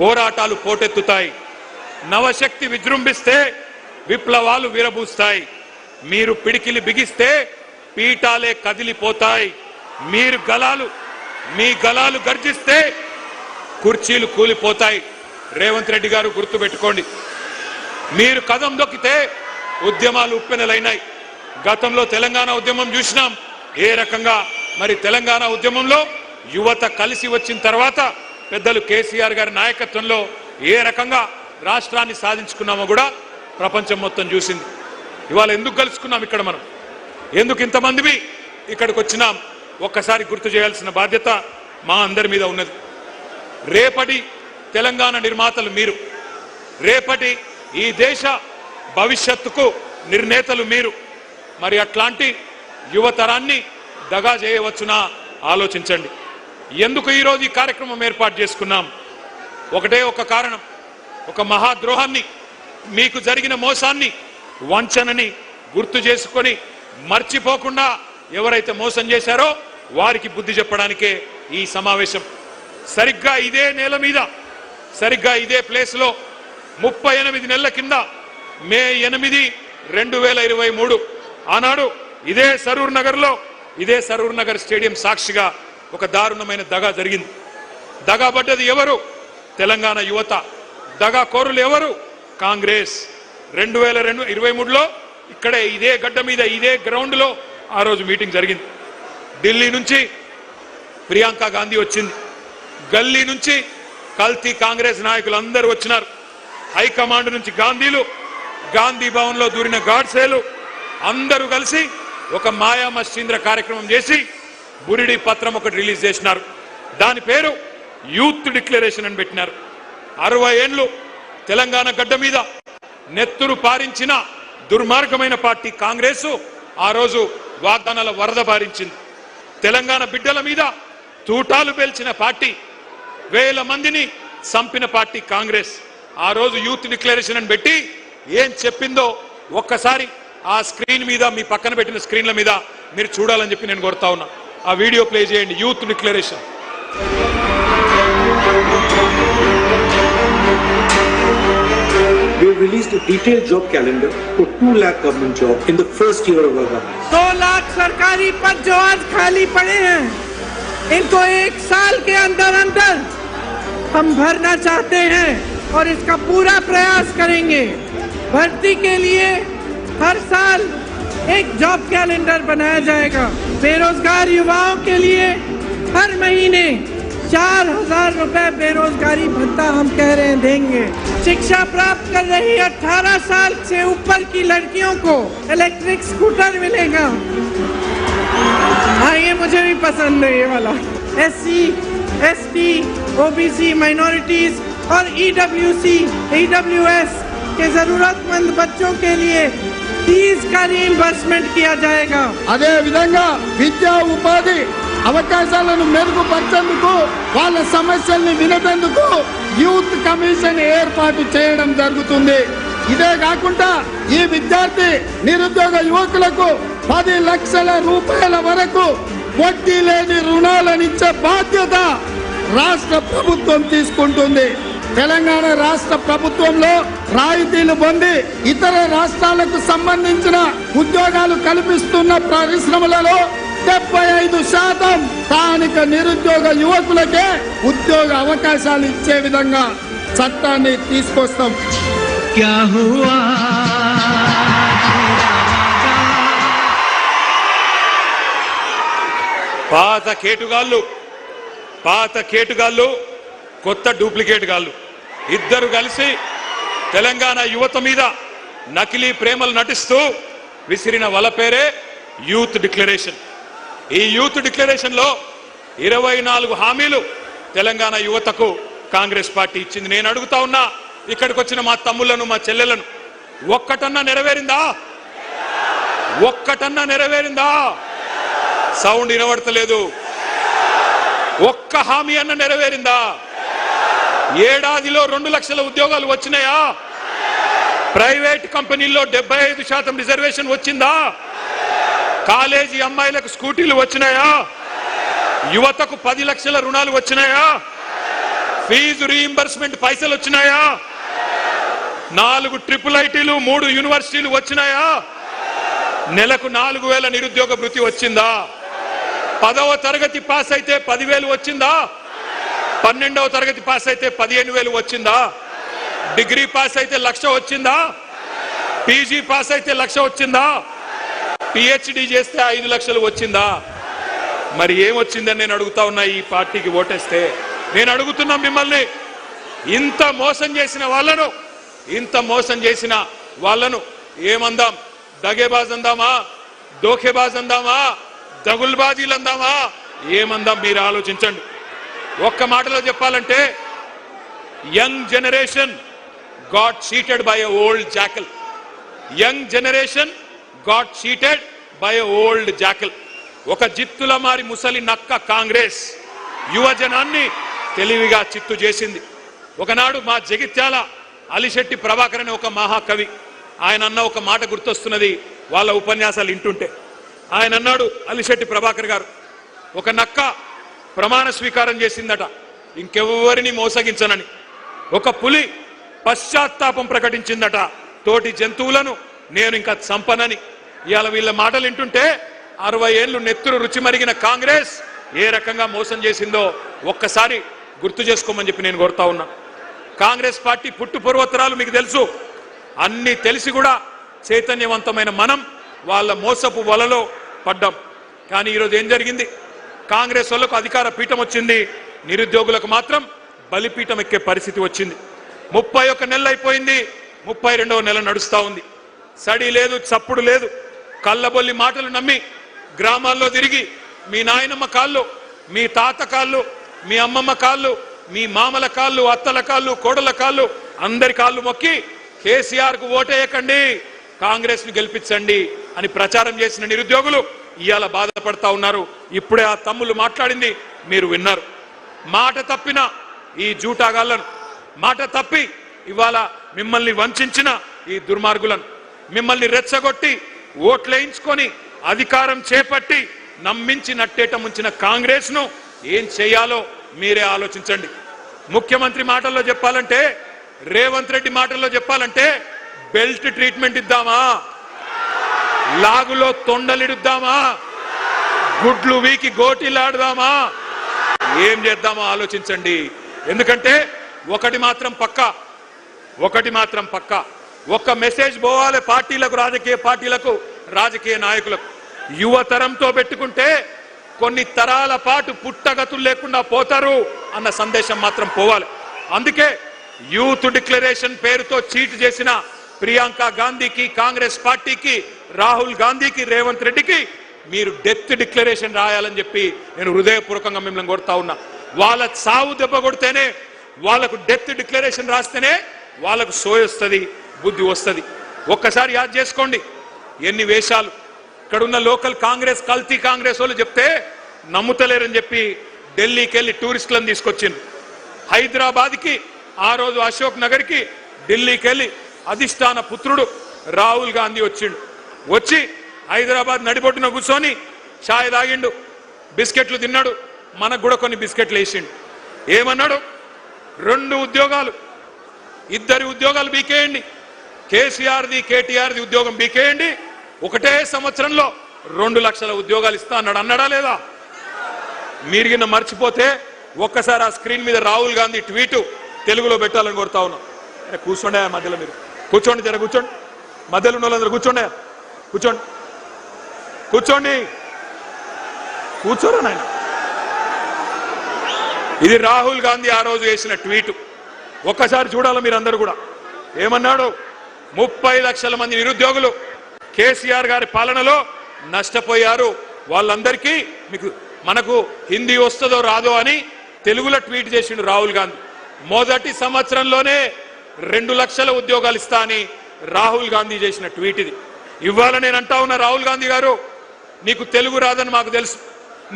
పోరాటాలు పోటెత్తుతాయి. నవశక్తి విజృంభిస్తే విప్లవాలు విరబూస్తాయి. మీరు పిడికిలి బిగిస్తే పీఠాలే కదిలిపోతాయి. మీ గలాలు గర్జిస్తే కుర్చీలు కూలిపోతాయి. రేవంత్ రెడ్డి గారు గుర్తుపెట్టుకోండి, మీరు కదం దొక్కితే ఉద్యమాలు ఉప్పెనలైనాయి. గతంలో తెలంగాణ ఉద్యమం చూసినాం ఏ రకంగా. మరి తెలంగాణ ఉద్యమంలో యువత కలిసి వచ్చిన తర్వాత పెద్దలు కేసీఆర్ గారి నాయకత్వంలో ఏ రకంగా రాష్ట్రాన్ని సాధించుకున్నామో కూడా ప్రపంచం మొత్తం చూసింది. ఇవాళ ఎందుకు కలుసుకున్నాం ఇక్కడ, మనం ఎందుకు ఇంతమంది ఇక్కడికి వచ్చినాం, ఒక్కసారి గుర్తు చేయాల్సిన బాధ్యత మా అందరి మీద ఉన్నది. రేపటి తెలంగాణ నిర్మాతలు మీరు, రేపటి ఈ దేశ భవిష్యత్తుకు నిర్ణేతలు మీరు. మరి అట్లాంటి యువతరాన్ని దగా చేయవచ్చునా ఆలోచించండి. ఎందుకు ఈరోజు ఈ కార్యక్రమం ఏర్పాటు చేసుకున్నాం? ఒకటే ఒక కారణం, ఒక మహాద్రోహాన్ని, మీకు జరిగిన మోసాన్ని, వంచనని గుర్తు చేసుకొని మర్చిపోకుండా ఎవరైతే మోసం చేశారో వారికి బుద్ధి చెప్పడానికే ఈ సమావేశం. సరిగ్గా ఇదే నేల మీద, సరిగ్గా ఇదే ప్లేస్లో 38 నెలల కింద మే 8, 2023 ఆనాడు ఇదే సరూర్ నగర్ స్టేడియం సాక్షిగా ఒక దారుణమైన దగా జరిగింది. దగా పడ్డది ఎవరు? తెలంగాణ యువత. దగా కోరులు ఎవరు? కాంగ్రెస్. 2023లో ఇక్కడే ఇదే గడ్డ మీద ఇదే గ్రౌండ్లో ఆ రోజు మీటింగ్ జరిగింది. ఢిల్లీ నుంచి ప్రియాంక గాంధీ వచ్చింది, గల్లీ నుంచి కల్తీ కాంగ్రెస్ నాయకులు అందరూ వచ్చినారు, హైకమాండ్ నుంచి గాంధీలు, గాంధీ భవన్లో దూరిన గాడ్సేలు అందరూ కలిసి ఒక మాయా మశ్చీంద్ర కార్యక్రమం చేసి బురిడి పత్రం ఒకటి రిలీజ్ చేసినారు. దాని పేరు యూత్ డిక్లరేషన్ అని పెట్టినారు. 60 ఏళ్లు తెలంగాణ గడ్డ మీద నెత్తురు పారించిన దుర్మార్గమైన పార్టీ కాంగ్రెస్ ఆ రోజు వాగ్దానాల వరద పారించింది. తెలంగాణ బిడ్డల మీద తూటాలు పేల్చిన పార్టీ, వేల మందిని చంపిన పార్టీ కాంగ్రెస్. ఆ రోజు యూత్ డిక్లరేషన్ అని పెట్టి ఏం చెప్పిందో ఒక్కసారి ఆ స్క్రీన్ మీద, మీ పక్కన పెట్టిన స్క్రీన్ల మీద మీరు చూడాలని చెప్పి నేను కోరుతా ఉన్నా. ఆ వీడియో ప్లే చేయండి. Youth declaration. We have released a detailed job calendar for 2 lakh government jobs in the first year of our government. 2 lakh सरकारी पद जो आज खाली पड़े हैं, इनको 1 साल के अंदर हम भरना चाहते हैं और इसका पूरा प्रयास करेंगे। भर्ती के लिए हर साल एक जॉब कैलेंडर बनाया जाएगा। बेरोजगार युवाओं के लिए हर महीने 4000 रुपए बेरोजगारी भत्ता हम कह रहे हैं देंगे। शिक्षा प्राप्त कर रही 18 साल से ऊपर की लड़कियों को इलेक्ट्रिक स्कूटर मिलेगा। हाँ, ये मुझे भी पसंद है ये वाला। SC, ST, OBC, माइनॉरिटीज और EWS के जरूरतमंद बच्चों के लिए फीस का रीइंबर्समेंट किया जाएगा। అదే విధంగా విద్యా ఉపాధి అవకాశాలను మెరుగుపరిచేందుకు, వాళ్ళ సమస్యల్ని వినేందుకు యూత్ కమిషన్ ఏర్పాటు చేయడం జరుగుతుంది. ఇదే కాకుండా ఈ విద్యార్థి నిరుద్యోగ యువకులకు 10 లక్షల రూపాయల వరకు వడ్డీ లేని రుణాలనిచ్చే బాధ్యత రాష్ట్ర ప్రభుత్వం తీసుకుంటుంది. తెలంగాణ రాష్ట్ర ప్రభుత్వంలో రాయితీలు పొంది ఇతర రాష్ట్రాలకు సంబంధించిన ఉద్యోగాలు కల్పిస్తున్న పరిశ్రమలలో 75% స్థానిక నిరుద్యోగ యువకులకే ఉద్యోగ అవకాశాలు ఇచ్చే విధంగా చట్టాన్ని తీసుకొస్తాం. పాత కేటుగాళ్ళు కొత్త డూప్లికేట్ గాళ్ళు ఇద్దరు కలిసి తెలంగాణ యువత మీద నకిలీ ప్రేమలు నటిస్తూ విసిరిన వల పేరే యూత్ డిక్లరేషన్. ఈ యూత్ డిక్లరేషన్ లో 24 హామీలు తెలంగాణ యువతకు కాంగ్రెస్ పార్టీ ఇచ్చింది. నేను అడుగుతా ఉన్నా, ఇక్కడికి వచ్చిన మా తమ్ముళ్లను, మా చెల్లెలను, ఒక్కటన్నా నెరవేరిందా? సౌండ్ వినబడతలేదు. ఒక్క హామీ అన్న నెరవేరిందా? ఏడాదిలో 2 లక్షల ఉద్యోగాలు వచ్చినాయా? ప్రైవేట్ కంపెనీల్లో 75% రిజర్వేషన్ వచ్చిందా? కాలేజీ అమ్మాయిలకు స్కూటీలు వచ్చినాయా? యువతకు 10 లక్షల రుణాలు వచ్చినాయా? ఫీజు రీయింబర్స్మెంట్ పైసలు వచ్చినాయా? 4 ట్రిపుల్ ఐటీలు 3 యూనివర్సిటీలు వచ్చినాయా? నెలకు 4,000 నిరుద్యోగ భృతి వచ్చిందా? 10వ తరగతి పాస్ అయితే 10,000 వచ్చిందా? 12వ తరగతి పాస్ అయితే 15,000 వచ్చిందా? డిగ్రీ పాస్ అయితే 1,00,000 వచ్చిందా? పీజీ పాస్ అయితే 1,00,000 వచ్చిందా? పిహెచ్డి చేస్తే 5 లక్షలు వచ్చిందా? మరి ఏమొచ్చిందని నేను అడుగుతా ఉన్నా. ఈ పార్టీకి ఓటేస్తే నేను అడుగుతున్నా మిమ్మల్ని, ఇంత మోసం చేసిన వాళ్ళను ఏమందాం? దగేబాజ్ అందామా? దోఖేబాజ్ అందామా? దగుల్బాజీలు అందామా? ఏమందాం? మీరు ఆలోచించండి. ఒక్క మాటలో చెప్పాలంటే young generation got cheated by a old jackal. Young generation got cheated by a old jackal. ఒక జిత్తుల మారి ముసలి నక్క కాంగ్రెస్ యువజనాన్ని తెలివిగా చిత్తు చేసింది. ఒకనాడు మా జగిత్యాల అలిశెట్టి ప్రభాకర్ అనే ఒక మహాకవి, ఆయన అన్న ఒక మాట గుర్తొస్తున్నది వాళ్ళ ఉపన్యాసాలు వింటుంటే. ఆయన అన్నాడు, అలిశెట్టి ప్రభాకర్ గారు, ఒక నక్క ప్రమాణ స్వీకారం చేసిందట ఇంకెవ్వరిని మోసగించనని. ఒక పులి పశ్చాత్తాపం ప్రకటించిందట, తోటి జంతువులను నేను ఇంకా చంపనని. ఇవాళ వీళ్ళ మాటలు వింటుంటే 60 ఏళ్లు నెత్తురు రుచి మరిగిన కాంగ్రెస్ ఏ రకంగా మోసం చేసిందో ఒక్కసారి గుర్తు చేసుకోమని చెప్పి నేను కోరుతా ఉన్నా. కాంగ్రెస్ పార్టీ పుట్టు పూర్వోత్తరాలు మీకు తెలుసు. అన్ని తెలిసి కూడా చైతన్యవంతమైన మనం వాళ్ళ మోసపు వలలో పడ్డాం. కానీ ఈరోజు ఏం జరిగింది? కాంగ్రెస్ వాళ్ళకు అధికార పీఠం వచ్చింది, నిరుద్యోగులకు మాత్రం బలిపీఠం ఎక్కే పరిస్థితి వచ్చింది. 31 నెలలు అయిపోయింది, 32వ నెల నడుస్తా ఉంది. సడి లేదు, చప్పుడు లేదు. కళ్ళబొల్లి మాటలు నమ్మి గ్రామాల్లో తిరిగి మీ నాయనమ్మ కాళ్ళు, మీ తాత కాళ్ళు, మీ అమ్మమ్మ కాళ్ళు, మీ మామల కాళ్ళు, అత్తల కాళ్ళు, కోడల కాళ్ళు, అందరి కాళ్ళు మొక్కి కేసీఆర్ కు ఓటేయకండి, కాంగ్రెస్ ను గెలిపించండి అని ప్రచారం చేసిన నిరుద్యోగులు ఇవాళ బాధపడతా ఉన్నారు. ఇప్పుడే ఆ తమ్ముళ్ళు మాట్లాడింది మీరు విన్నారు. మాట తప్పిన ఈ జూటాగాళ్లను, మాట తప్పి ఇవాళ మిమ్మల్ని వంచిన ఈ దుర్మార్గులను, మిమ్మల్ని రెచ్చగొట్టి ఓట్లేయించుకొని అధికారం చేపట్టి నమ్మించి నట్టేట ముంచిన కాంగ్రెస్ ను ఏం చేయాలో మీరే ఆలోచించండి. ముఖ్యమంత్రి మాటల్లో చెప్పాలంటే, రేవంత్ రెడ్డి మాటల్లో చెప్పాలంటే, బెల్ట్ ట్రీట్మెంట్ ఇద్దామా? లాగులో తొండలిడుద్దామా? గుడ్లు వీకి గోటీలాడదామా? ఏం చేద్దామో ఆలోచించండి. ఎందుకంటే ఒకటి మాత్రం పక్కా, ఒక్క మెసేజ్ పోవాలి పార్టీలకు, రాజకీయ పార్టీలకు, రాజకీయ నాయకులకు. యువతరంతో పెట్టుకుంటే కొన్ని తరాల పాటు పుట్టగతులు లేకుండా పోతారు అన్న సందేశం మాత్రం పోవాలి. అందుకే యూత్ డిక్లరేషన్ పేరుతో చీట్ చేసిన ప్రియాంక గాంధీకి, కాంగ్రెస్ పార్టీకి, రాహుల్ గాంధీకి, రేవంత్ రెడ్డికి మీరు డెత్ డిక్లరేషన్ రాయాలని చెప్పి నేను హృదయపూర్వకంగా మిమ్మల్ని కోరుతా ఉన్నా. వాళ్ళ సావు దెబ్బ కొడితేనే, వాళ్ళకు డెత్ డిక్లరేషన్ రాస్తేనే వాళ్ళకు సోయొస్తుంది, బుద్ధి వస్తుంది. ఒక్కసారి యాద్ చేసుకోండి ఎన్ని వేషాలు. ఇక్కడున్న లోకల్ కాంగ్రెస్, కల్తీ కాంగ్రెస్ వాళ్ళు చెప్తే నమ్ముతలేరని చెప్పి ఢిల్లీకి వెళ్ళి టూరిస్టులను తీసుకొచ్చింది. హైదరాబాద్కి, ఆ రోజు అశోక్ నగర్కి, ఢిల్లీకి వెళ్ళి అధిష్టాన పుత్రుడు రాహుల్ గాంధీ వచ్చిండు. వచ్చి హైదరాబాద్ నడిబొట్టున కూర్చొని ఛాయ్ తాగిండు, బిస్కెట్లు తిన్నాడు, మనకు కూడా కొన్ని బిస్కెట్లు వేసిండు. ఏమన్నాడు? 2 ఉద్యోగాలు, 2 ఉద్యోగాలు బీకేయండి, కేసీఆర్ది కేటీఆర్ది ఉద్యోగం బీకేయండి, ఒకటే సంవత్సరంలో 2 లక్షల ఉద్యోగాలు ఇస్తా అన్నాడు. అన్నాడా లేదా? మీరు కింద మర్చిపోతే ఒక్కసారి ఆ స్క్రీన్ మీద రాహుల్ గాంధీ ట్వీట్ తెలుగులో పెట్టాలని కోరుతా ఉన్నాం. కూర్చోండి మధ్యలో, మీరు కూర్చోండి, జర కూర్చోండి, మధ్యలో ఉన్న వాళ్ళందరూ కూర్చోండి, కూర్చోరా నాయన. ఇది రాహుల్ గాంధీ ఆ రోజు వేసిన ట్వీట్. ఒక్కసారి చూడాలి మీరందరూ కూడా. ఏమన్నాడు? 30 లక్షల మంది నిరుద్యోగులు కేసీఆర్ గారి పాలనలో నష్టపోయారు, వాళ్ళందరికీ మనకు హిందీ వస్తుందో రాదో అని తెలుగులో ట్వీట్ చేసిండు రాహుల్ గాంధీ. మొదటి సంవత్సరంలోనే 2 లక్షల ఉద్యోగాలు ఇస్తా అని రాహుల్ గాంధీ చేసిన ట్వీట్ ఇది. ఇవాళ నేను అంటా ఉన్నా, రాహుల్ గాంధీ గారు, నీకు తెలుగు రాదని మాకు తెలుసు,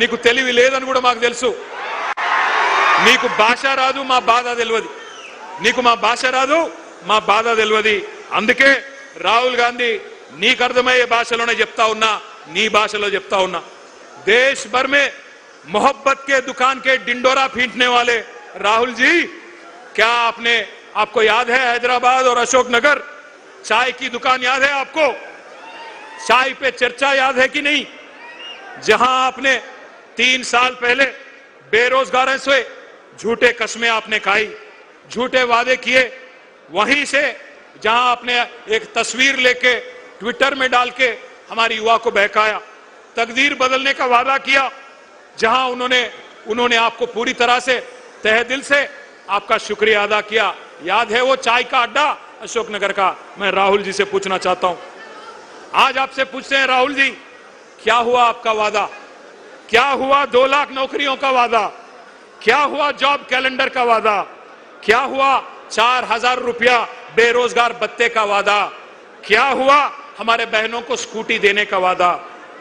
నీకు తెలివి లేదని కూడా మాకు తెలుసు, నీకు భాష రాదు, మా బాధ తెలియదు, నీకు మా భాష రాదు, మా బాధ తెలియదు. అందుకే రాహుల్ గాంధీ నీకు అర్థమయ్యే భాషలోనే చెప్తా ఉన్నా, నీ భాషలో చెప్తా ఉన్నా. देश भर में मोहब्बत के दुकान के डिंडोरा पीटने वाले राहुल जी क्या आपको याद है हैदराबाद और अशोकनगर चाय की दुकान याद है आपको? चाय पे चर्चा याद है कि नहीं? जहां आपने 3 साल पहले बेरोजगारों से झूठे कस्में आपने खाई, झूठे वादे किए, वहीं से जहां आपने एक तस्वीर लेके ट्विटर में डाल के हमारी युवा को बहकाया, तकदीर बदलने का वादा किया, जहां उन्होंने आपको पूरी तरह से तहे दिल से आपका शुक्रिया अदा किया। याद है वो चाय का अड्डा अशोकनगर का? मैं राहुल जी से पूछना चाहता हूं, आज आपसे पूछते हैं राहुल जी, क्या हुआ आपका वादा? क्या हुआ 2 लाख नौकरियों का वादा? क्या हुआ जॉब कैलेंडर का वादा? क्या हुआ 4000 रुपया बेरोजगार भत्ते का वादा? क्या हुआ हमारे बहनों को स्कूटी देने का वादा?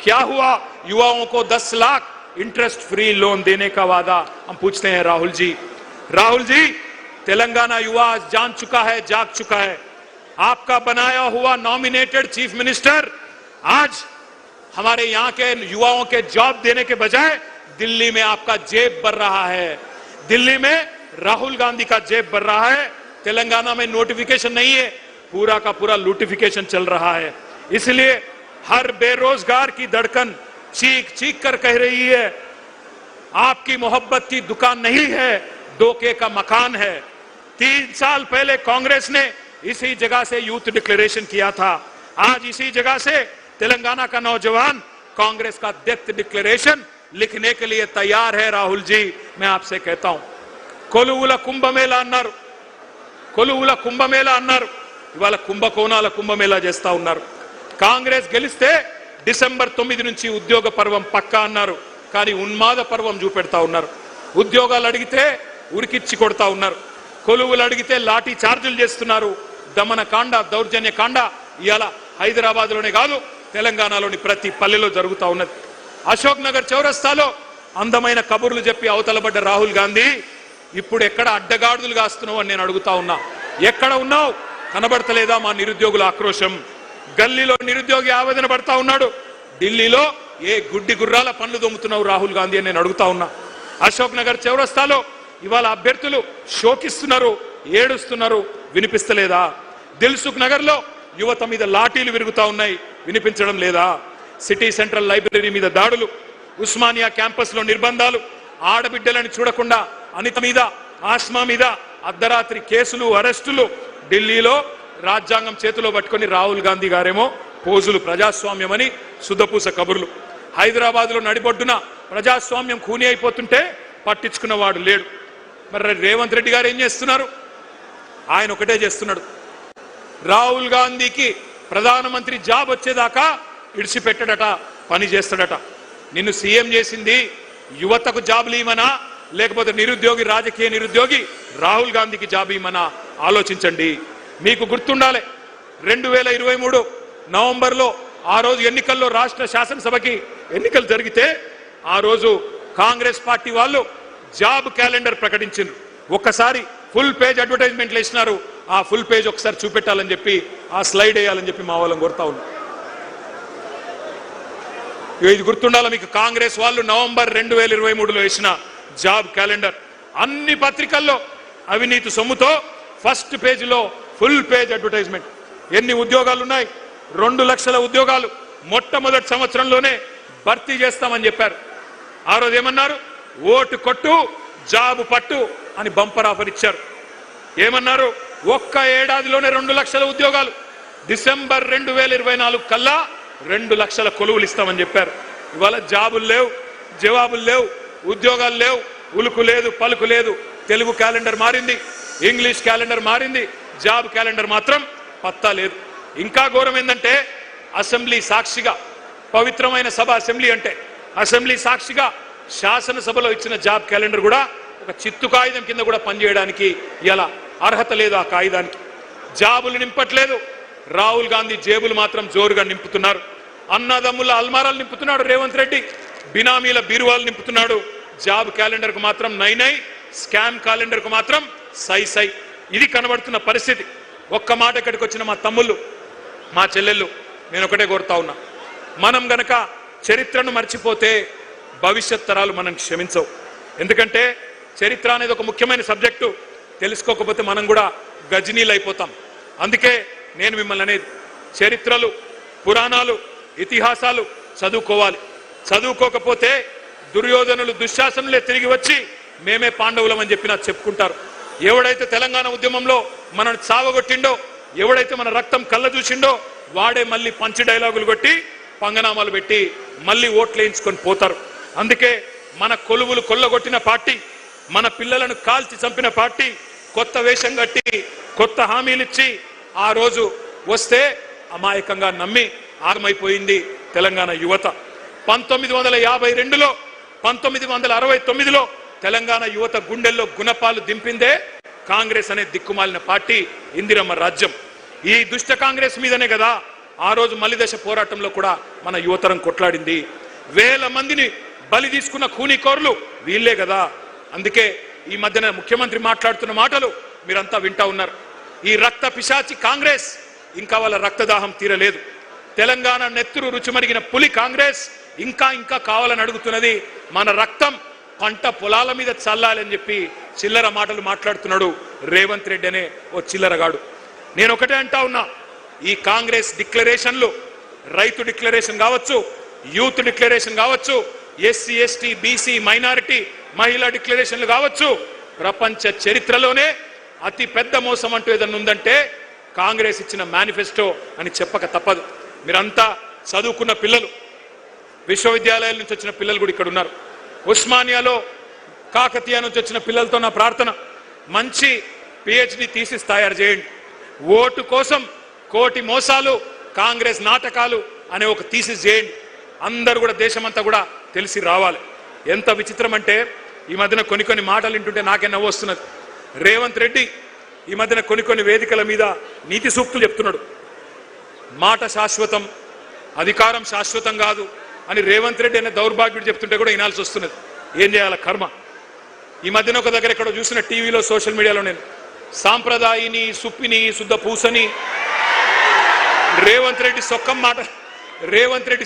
क्या हुआ युवाओं को 10 लाख इंटरेस्ट फ्री लोन देने का वादा? हम पूछते हैं राहुल जी, तेलंगाना युवा आज जान चुका है, जाग चुका है। आपका बनाया हुआ नॉमिनेटेड चीफ मिनिस्टर आज हमारे यहां के युवाओं के जॉब देने के बजाय दिल्ली में आपका जेब भर रहा है, दिल्ली में राहुल गांधी का जेब भर रहा है। तेलंगाना में नोटिफिकेशन नहीं है, पूरा का पूरा लूटिफिकेशन चल रहा है। इसलिए हर बेरोजगार की धड़कन चीख चीख कर कह रही है, आपकी मोहब्बत की दुकान नहीं है, धोखे का मकान है। 3 साल पहले कांग्रेस ने इसी जगह से यूथ डिक्लेरेशन किया था, आज इसी जगह से तेलंगाना का नौजवान कांग्रेस का डेथ डिक्लेरेशन लिखने के लिए तैयार है। राहुल जी, मैं आपसे कहता हूं, కొలువుల కుంభమేళా అన్నారు, ఇవాళ కుంభకోణాల కుంభమేళా చేస్తా ఉన్నారు. కాంగ్రెస్ గెలిస్తే డిసెంబర్ 9 నుంచి ఉద్యోగ పర్వం పక్కా అన్నారు, కానీ ఉన్మాద పర్వం చూపెడతా ఉన్నారు. ఉద్యోగాలు అడిగితే ఉరికిచ్చి కొడతా ఉన్నారు, కొలువులు అడిగితే లాఠీ చార్జీలు చేస్తున్నారు. దమన కాండ, దౌర్జన్య కాండ ఇవాళ హైదరాబాద్ లోనే కాదు, తెలంగాణలోని ప్రతి పల్లెలో జరుగుతా ఉన్నది. అశోక్ నగర్ చౌరస్తాలో అందమైన కబుర్లు చెప్పి అవతలబడ్డ రాహుల్ గాంధీ ఇప్పుడు ఎక్కడ అడ్డగాడులు కాస్తున్నావు అని నేను అడుగుతా ఉన్నా. ఎక్కడ ఉన్నావు? కనబడతలేదా మా నిరుద్యోగుల ఆక్రోశం? గల్లీలో నిరుద్యోగి ఆవేదన పడతా ఉన్నాడు, ఢిల్లీలో ఏ గుడ్డి గుర్రాల పనులు దొమ్ముతున్నావు రాహుల్ గాంధీ అని నేను అడుగుతా ఉన్నా. అశోక్ నగర్ చౌరస్తాలో ఇవాళ అభ్యర్థులు శోకిస్తున్నారు, ఏడుస్తున్నారు, వినిపిస్తలేదా? దిల్సుఖ్ నగర్ లో యువత మీద లాఠీలు విరుగుతా ఉన్నాయి, వినిపించడం లేదా? సిటీ సెంట్రల్ లైబ్రరీ మీద దాడులు, ఉస్మానియా క్యాంపస్ లో నిర్బంధాలు, ఆడబిడ్డలని చూడకుండా అనిత మీద, ఆస్మా మీద అర్ధరాత్రి కేసులు, అరెస్టులు. ఢిల్లీలో రాజ్యాంగం చేతిలో పట్టుకొని రాహుల్ గాంధీ గారేమో పోజులు, ప్రజాస్వామ్యమని శుద్ధపూస కబుర్లు. హైదరాబాద్ లో నడిబొడ్డున ప్రజాస్వామ్యం ఖూనీ అయిపోతుంటే పట్టించుకున్నవాడు లేడు. మరి రేవంత్ రెడ్డి గారు ఏం చేస్తున్నారు? ఆయన ఒకటే చేస్తున్నాడు, రాహుల్ గాంధీకి ప్రధానమంత్రి జాబ్ వచ్చేదాకా ఇడిచిపెట్టడట, పని చేస్తాడట. నిన్ను సీఎం చేసింది యువతకు జాబులు ఇవ్వమనా, లేకపోతే నిరుద్యోగి, రాజకీయ నిరుద్యోగి రాహుల్ గాంధీకి జాబ్ ఇవ్వమనా? ఆలోచించండి. మీకు గుర్తుండాలి, 2023 నవంబర్లో ఆ రోజు ఎన్నికల్లో రాష్ట్ర శాసనసభకి ఎన్నికలు జరిగితే ఆ రోజు కాంగ్రెస్ పార్టీ వాళ్ళు జాబ్ క్యాలెండర్ ప్రకటించారు. ఒక్కసారి ఫుల్ పేజ్ అడ్వర్టైజ్మెంట్లు ఇచ్చినారు. ఆ ఫుల్ పేజ్ ఒకసారి చూపెట్టాలని చెప్పి, ఆ స్లైడ్ వేయాలని చెప్పి మా వాళ్ళని కోరుతా ఉన్నాం. ఇది గుర్తుండాలి మీకు, కాంగ్రెస్ వాళ్ళు నవంబర్ 2023లో వేసిన జాబ్ క్యాలెండర్. అన్ని పత్రికల్లో అవినీతి సొమ్ముతో ఫస్ట్ పేజీలో ఫుల్ పేజ్ అడ్వర్టైజ్మెంట్. ఎన్ని ఉద్యోగాలు ఉన్నాయి? 2 లక్షల ఉద్యోగాలు మొట్టమొదటి సంవత్సరంలోనే భర్తీ చేస్తామని చెప్పారు. ఆ రోజు ఏమన్నారు? ఓటు కొట్టు, జాబు పట్టు అని బంపర్ ఆఫర్ ఇచ్చారు. ఏమన్నారు? ఒక్క ఏడాదిలోనే 2 లక్షల ఉద్యోగాలు, డిసెంబర్ 2024 కల్లా 2 లక్షల కొలువులు ఇస్తామని చెప్పారు. ఇవాళ జాబులు లేవు, జవాబులు లేవు, ఉద్యోగాలు లేవు, ఉలుకు లేదు, పలుకు లేదు. తెలుగు క్యాలెండర్ మారింది, ఇంగ్లీష్ క్యాలెండర్ మారింది, జాబ్ క్యాలెండర్ మాత్రం పత్తా లేదు. ఇంకా ఘోరం ఏంటంటే, అసెంబ్లీ సాక్షిగా, పవిత్రమైన సభ అసెంబ్లీ అంటే, అసెంబ్లీ సాక్షిగా శాసనసభలో ఇచ్చిన జాబ్ క్యాలెండర్ కూడా ఒక చిత్తు కాగితం కింద కూడా పనిచేయడానికి ఇలా అర్హత లేదు. ఆ కాగితానికి జాబులు నింపట్లేదు, రాహుల్ గాంధీ జేబులు మాత్రం జోరుగా నింపుతున్నారు. అన్నదమ్ముల అల్మారాలు నింపుతున్నాడు రేవంత్ రెడ్డి, బినామీల బీరువాలు నింపుతున్నాడు. జాబ్ క్యాలెండర్ కు మాత్రం నై నై, స్కామ్ క్యాలెండర్ కు మాత్రం సై సై. ఇది కనబడుతున్న పరిస్థితి. ఒక్క మాట ఇక్కడికి వచ్చిన మా తమ్ముళ్ళు, మా చెల్లెళ్ళు, నేను ఒకటే కోరుతా ఉన్నా, మనం గనక చరిత్రను మర్చిపోతే భవిష్యత్ తరాలు మనం క్షమించవు. ఎందుకంటే చరిత్ర అనేది ఒక ముఖ్యమైన సబ్జెక్టు. తెలుసుకోకపోతే మనం కూడా గజనీలు అయిపోతాం. అందుకే నేను మిమ్మల్ని అనేది చరిత్రలు, పురాణాలు, ఇతిహాసాలు చదువుకోవాలి. చదువుకోకపోతే దుర్యోధనులు, దుశ్శాసనులే తిరిగి వచ్చి మేమే పాండవులం అని చెప్పి నాకు చెప్పుకుంటారు. ఎవడైతే తెలంగాణ ఉద్యమంలో మనల్ని చావగొట్టిండో, ఎవడైతే మన రక్తం కళ్ళ చూసిండో వాడే మళ్ళీ పంచి డైలాగులు కొట్టి పంగనామాలు పెట్టి మళ్ళీ ఓట్లు వేయించుకొని పోతారు. అందుకే మన కొలువులు కొల్లగొట్టిన పార్టీ, మన పిల్లలను కాల్చి చంపిన పార్టీ కొత్త వేషం కట్టి కొత్త హామీలిచ్చి ఆ రోజు వస్తే అమాయకంగా నమ్మి ఆగమైపోయింది తెలంగాణ యువత. 1952లో 1969లో తెలంగాణ యువత గుండెల్లో గుణపాలు దింపిందే కాంగ్రెస్ అనే దిక్కుమాలిన పార్టీ, ఇందిరమ్మ రాజ్యం. ఈ దుష్ట కాంగ్రెస్ మీదనే కదా ఆ రోజు మలిదశ పోరాటంలో కూడా మన యువతరం కొట్లాడింది. వేల మందిని బలి తీసుకున్న ఖూనీకోర్లు వీళ్ళే కదా. అందుకే ఈ మధ్యన ముఖ్యమంత్రి మాట్లాడుతున్న మాటలు మీరంతా వింటా ఉన్నారు. ఈ రక్త పిశాచి కాంగ్రెస్ ఇంకా వాళ్ళ రక్తదాహం తీరలేదు. తెలంగాణ నెత్తురు రుచిమరిగిన పులి కాంగ్రెస్ ఇంకా ఇంకా కావాలని అడుగుతున్నది. మన రక్తం పంట పొలాల మీద చల్లాలని చెప్పి చిల్లర మాటలు మాట్లాడుతున్నాడు రేవంత్ రెడ్డి అనే ఓ చిల్లరగాడు. నేను ఒకటే అంటా ఉన్నా, ఈ కాంగ్రెస్ డిక్లరేషన్లు, రైతు డిక్లరేషన్ కావచ్చు, యూత్ డిక్లరేషన్ కావచ్చు, ఎస్సీ ఎస్టీ బీసీ మైనారిటీ మహిళా డిక్లరేషన్లు కావచ్చు, ప్రపంచ చరిత్రలోనే అతి పెద్ద మోసం అంటూ ఏదన్నా ఉందంటే కాంగ్రెస్ ఇచ్చిన మేనిఫెస్టో అని చెప్పక తప్పదు. మీరంతా చదువుకున్న పిల్లలు, విశ్వవిద్యాలయాల నుంచి వచ్చిన పిల్లలు కూడా ఇక్కడ ఉన్నారు. ఉస్మానియాలో, కాకతీయ నుంచి వచ్చిన పిల్లలతో నా ప్రార్థన, మంచి పిహెచ్డి థీసిస్ తయారు చేయండి. ఓటు కోసం కోటి మోసాలు, కాంగ్రెస్ నాటకాలు అనే ఒక థీసిస్ చేయండి. అందరూ కూడా దేశమంతా కూడా తెలిసి రావాలి. ఎంత విచిత్రం అంటే ఈ మధ్యన కొన్ని మాటలు వింటుంటే నాకే నవ్వు వస్తున్నది. రేవంత్ రెడ్డి ఈ మధ్యన కొన్ని వేదికల మీద నీతి సూక్తులు చెప్తున్నాడు. మాట శాశ్వతం, అధికారం శాశ్వతం కాదు అని రేవంత్ రెడ్డి అనే దౌర్భాగ్యుడు చెప్తుంటే కూడా వినాల్సి వస్తున్నది. ఏం చేయాల కర్మ. ఈ మధ్యన ఒక దగ్గర ఎక్కడో చూసిన టీవీలో, సోషల్ మీడియాలో నేను సాంప్రదాయిని, సుప్పిని, శుద్ధ పూసని రేవంత్ రెడ్డి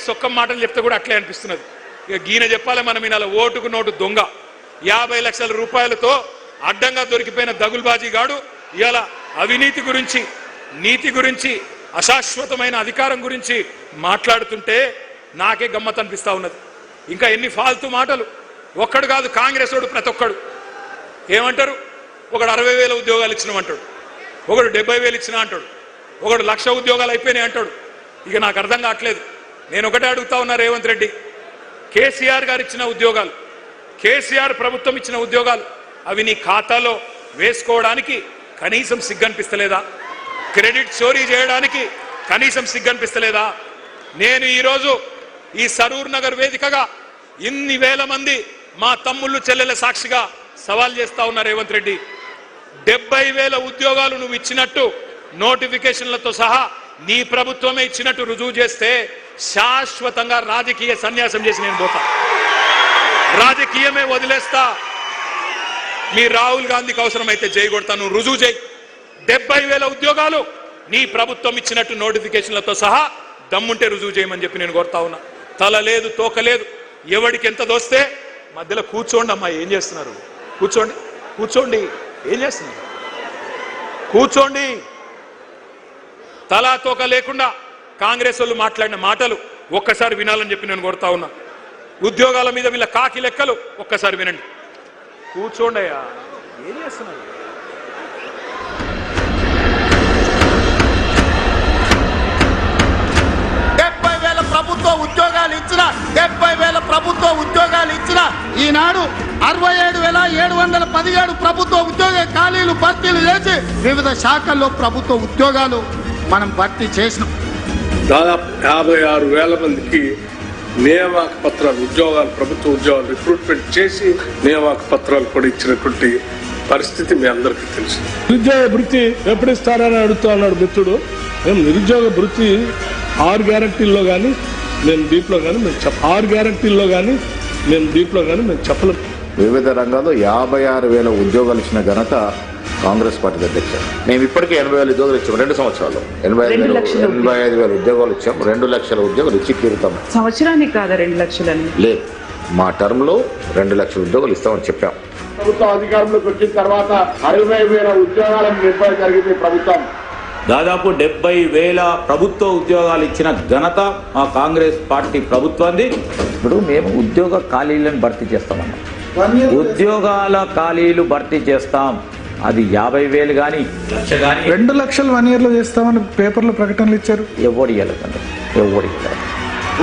సొక్కం మాటలు చెప్తే కూడా అట్లే అనిపిస్తున్నది. ఇక గీన చెప్పాలి మనం వినాల. ఓటుకు నోటు దొంగ, 50 లక్షల రూపాయలతో అడ్డంగా దొరికిపోయిన దగుల్బాజీ గాడు ఇలా అవినీతి గురించి, నీతి గురించి, అశాశ్వతమైన అధికారం గురించి మాట్లాడుతుంటే నాకే గమ్మత్ అనిపిస్తా ఉన్నది. ఇంకా ఎన్ని ఫాల్తూ మాటలు. ఒక్కడు కాదు, కాంగ్రెస్ వాడు ప్రతి ఒక్కడు ఏమంటారు, ఒకడు 60,000 ఉద్యోగాలు ఇచ్చినామంటాడు, ఒకడు 70,000 ఇచ్చినా అంటాడు, ఒకడు 1,00,000 ఉద్యోగాలు అయిపోయినాయి అంటాడు. ఇక నాకు అర్థం కావట్లేదు. నేను ఒకటే అడుగుతా ఉన్నా రేవంత్ రెడ్డి, కేసీఆర్ గారు ఇచ్చిన ఉద్యోగాలు, కేసీఆర్ ప్రభుత్వం ఇచ్చిన ఉద్యోగాలు అవి నీ ఖాతాలో వేసుకోవడానికి కనీసం సిగ్గనిపిస్తలేదా? క్రెడిట్ చోరీ చేయడానికి కనీసం సిగ్గనిపిస్తలేదా? నేను ఈరోజు ఈ సరూర్ నగర్ వేదికగా ఇన్ని వేల మంది మా తమ్ముళ్ళు చెల్లెల సాక్షిగా సవాల్ చేస్తా ఉన్నా రేవంత్ రెడ్డి, 70,000 ఉద్యోగాలు నువ్వు ఇచ్చినట్టు నోటిఫికేషన్లతో సహా నీ ప్రభుత్వమే ఇచ్చినట్టు రుజువు చేస్తే శాశ్వతంగా రాజకీయ సన్యాసం చేసి నేను పోతా, రాజకీయమే వదిలేస్తా. మీ రాహుల్ గాంధీకి అవసరమైతే చేయగొడతా, నువ్వు రుజువు చేయి. 70,000 ఉద్యోగాలు నీ ప్రభుత్వం ఇచ్చినట్టు నోటిఫికేషన్లతో సహా దమ్ముంటే రుజువు చేయమని చెప్పి నేను కోరుతా ఉన్నా. తల లేదు, తోక లేదు, ఎవడికి ఎంత దోస్తే మధ్యలో కూర్చోండి. అమ్మా ఏం చేస్తున్నారు? కూర్చోండి. ఏం చేస్తున్నారు? కూర్చోండి. తలా తోక లేకుండా కాంగ్రెస్ వాళ్ళు మాట్లాడిన మాటలు ఒక్కసారి వినాలని చెప్పి నేను కోరుతా ఉన్నా. ఉద్యోగాల మీద వీళ్ళ కాకి లెక్కలు ఒక్కసారి వినండి. కూర్చోండి అయ్యా, ఏం చేస్తున్నారు? ప్రభుత్వ ఉద్యోగాలు ఇచ్చిన ఈనాడు 67,717 ప్రభుత్వ ఉద్యోగ ఖాళీలు భర్తీలు చేసి వివిధ శాఖల్లో ప్రభుత్వ ఉద్యోగాలు మనం భర్తీ చేసినాం. దాదాపు 56,000 మందికి నియామక పత్రాలు, ఉద్యోగాలు, ప్రభుత్వ ఉద్యోగాలు రిక్రూట్మెంట్ చేసి నియామక పత్రాలు కూడా ఇచ్చినటువంటి పరిస్థితి మీ అందరికీ తెలుసు. నిరుద్యోగ భృతి ఎప్పుడు ఇస్తారని అడుగుతా ఉన్నాడు మిత్రుడు. మేము నిరుద్యోగ భృతి 6 గ్యారంటీల్లో కానీ మేము దీంట్లో కానీ మేము 6 గ్యారంటీల్లో కానీ మేము దీంట్లో కానీ మేము చెప్పలేము. వివిధ రంగాల్లో 56,000 ఉద్యోగాలు ఇచ్చిన ఘనత కాంగ్రెస్ పార్టీ అధ్యక్ష. మేము ఇప్పటికే 80,000 ఉద్యోగాలు ఇచ్చాము 2 సంవత్సరాలు. 85,000 ఉద్యోగాలు ఇచ్చాము. 2 లక్షల ఉద్యోగాలు ఇచ్చి తీరుతాం. సంవత్సరానికి కాదా 2 లక్షలని? లేదు, మా టర్మ్లో 2 లక్షల ఉద్యోగాలు ఇస్తామని చెప్పాం. ప్రభుత్వం అధికారంలోకి వచ్చిన తర్వాత 60,000 ఉద్యోగాలను నింపడం జరిగింది ప్రభుత్వం. దాదాపు 70,000 ప్రభుత్వ ఉద్యోగాలు ఇచ్చిన ఘనత మా కాంగ్రెస్ పార్టీ ప్రభుత్వాన్ని. ఇప్పుడు మేము ఉద్యోగ ఖాళీలను భర్తీ చేస్తామన్నాం. ఉద్యోగాల ఖాళీలు భర్తీ చేస్తాం. అది 50,000 కానీ 1,00,000 కానీ 2 లక్షలు 1 year లో చేస్తామని పేపర్లో ప్రకటనలు ఇచ్చారు. ఎవడు ఇవ్వలేదండి, ఎవడు ఇవ్వలేదు.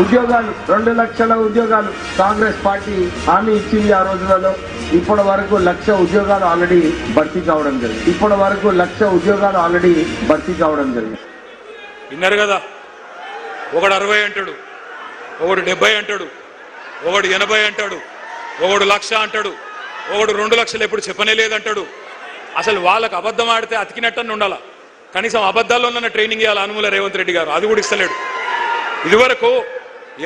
ఉద్యోగాలు 2 లక్షల ఉద్యోగాలు కాంగ్రెస్ పార్టీ హామీ ఇచ్చింది ఆ రోజులలో. ఇప్పటి వరకు 1,00,000 ఉద్యోగాలు ఆల్రెడీ భర్తీ కావడం జరిగింది. విన్నారు కదా, ఒకడు 60 అంటాడు, ఒకడు 70 అంటాడు, ఒకడు 80 అంటాడు, ఒకడు 1,00,000 అంటాడు, ఒకడు 2 లక్షలు ఎప్పుడు చెప్పనే లేదంటాడు. అసలు వాళ్ళకు అబద్ధం ఆడితే అతికినట్టని ఉండాల. కనీసం అబద్ధాల్లో ఉన్న ట్రైనింగ్ ఇవ్వాలి అనుమూల రేవంత్ రెడ్డి గారు, అది కూడా ఇస్తలేడు. ఇదివరకు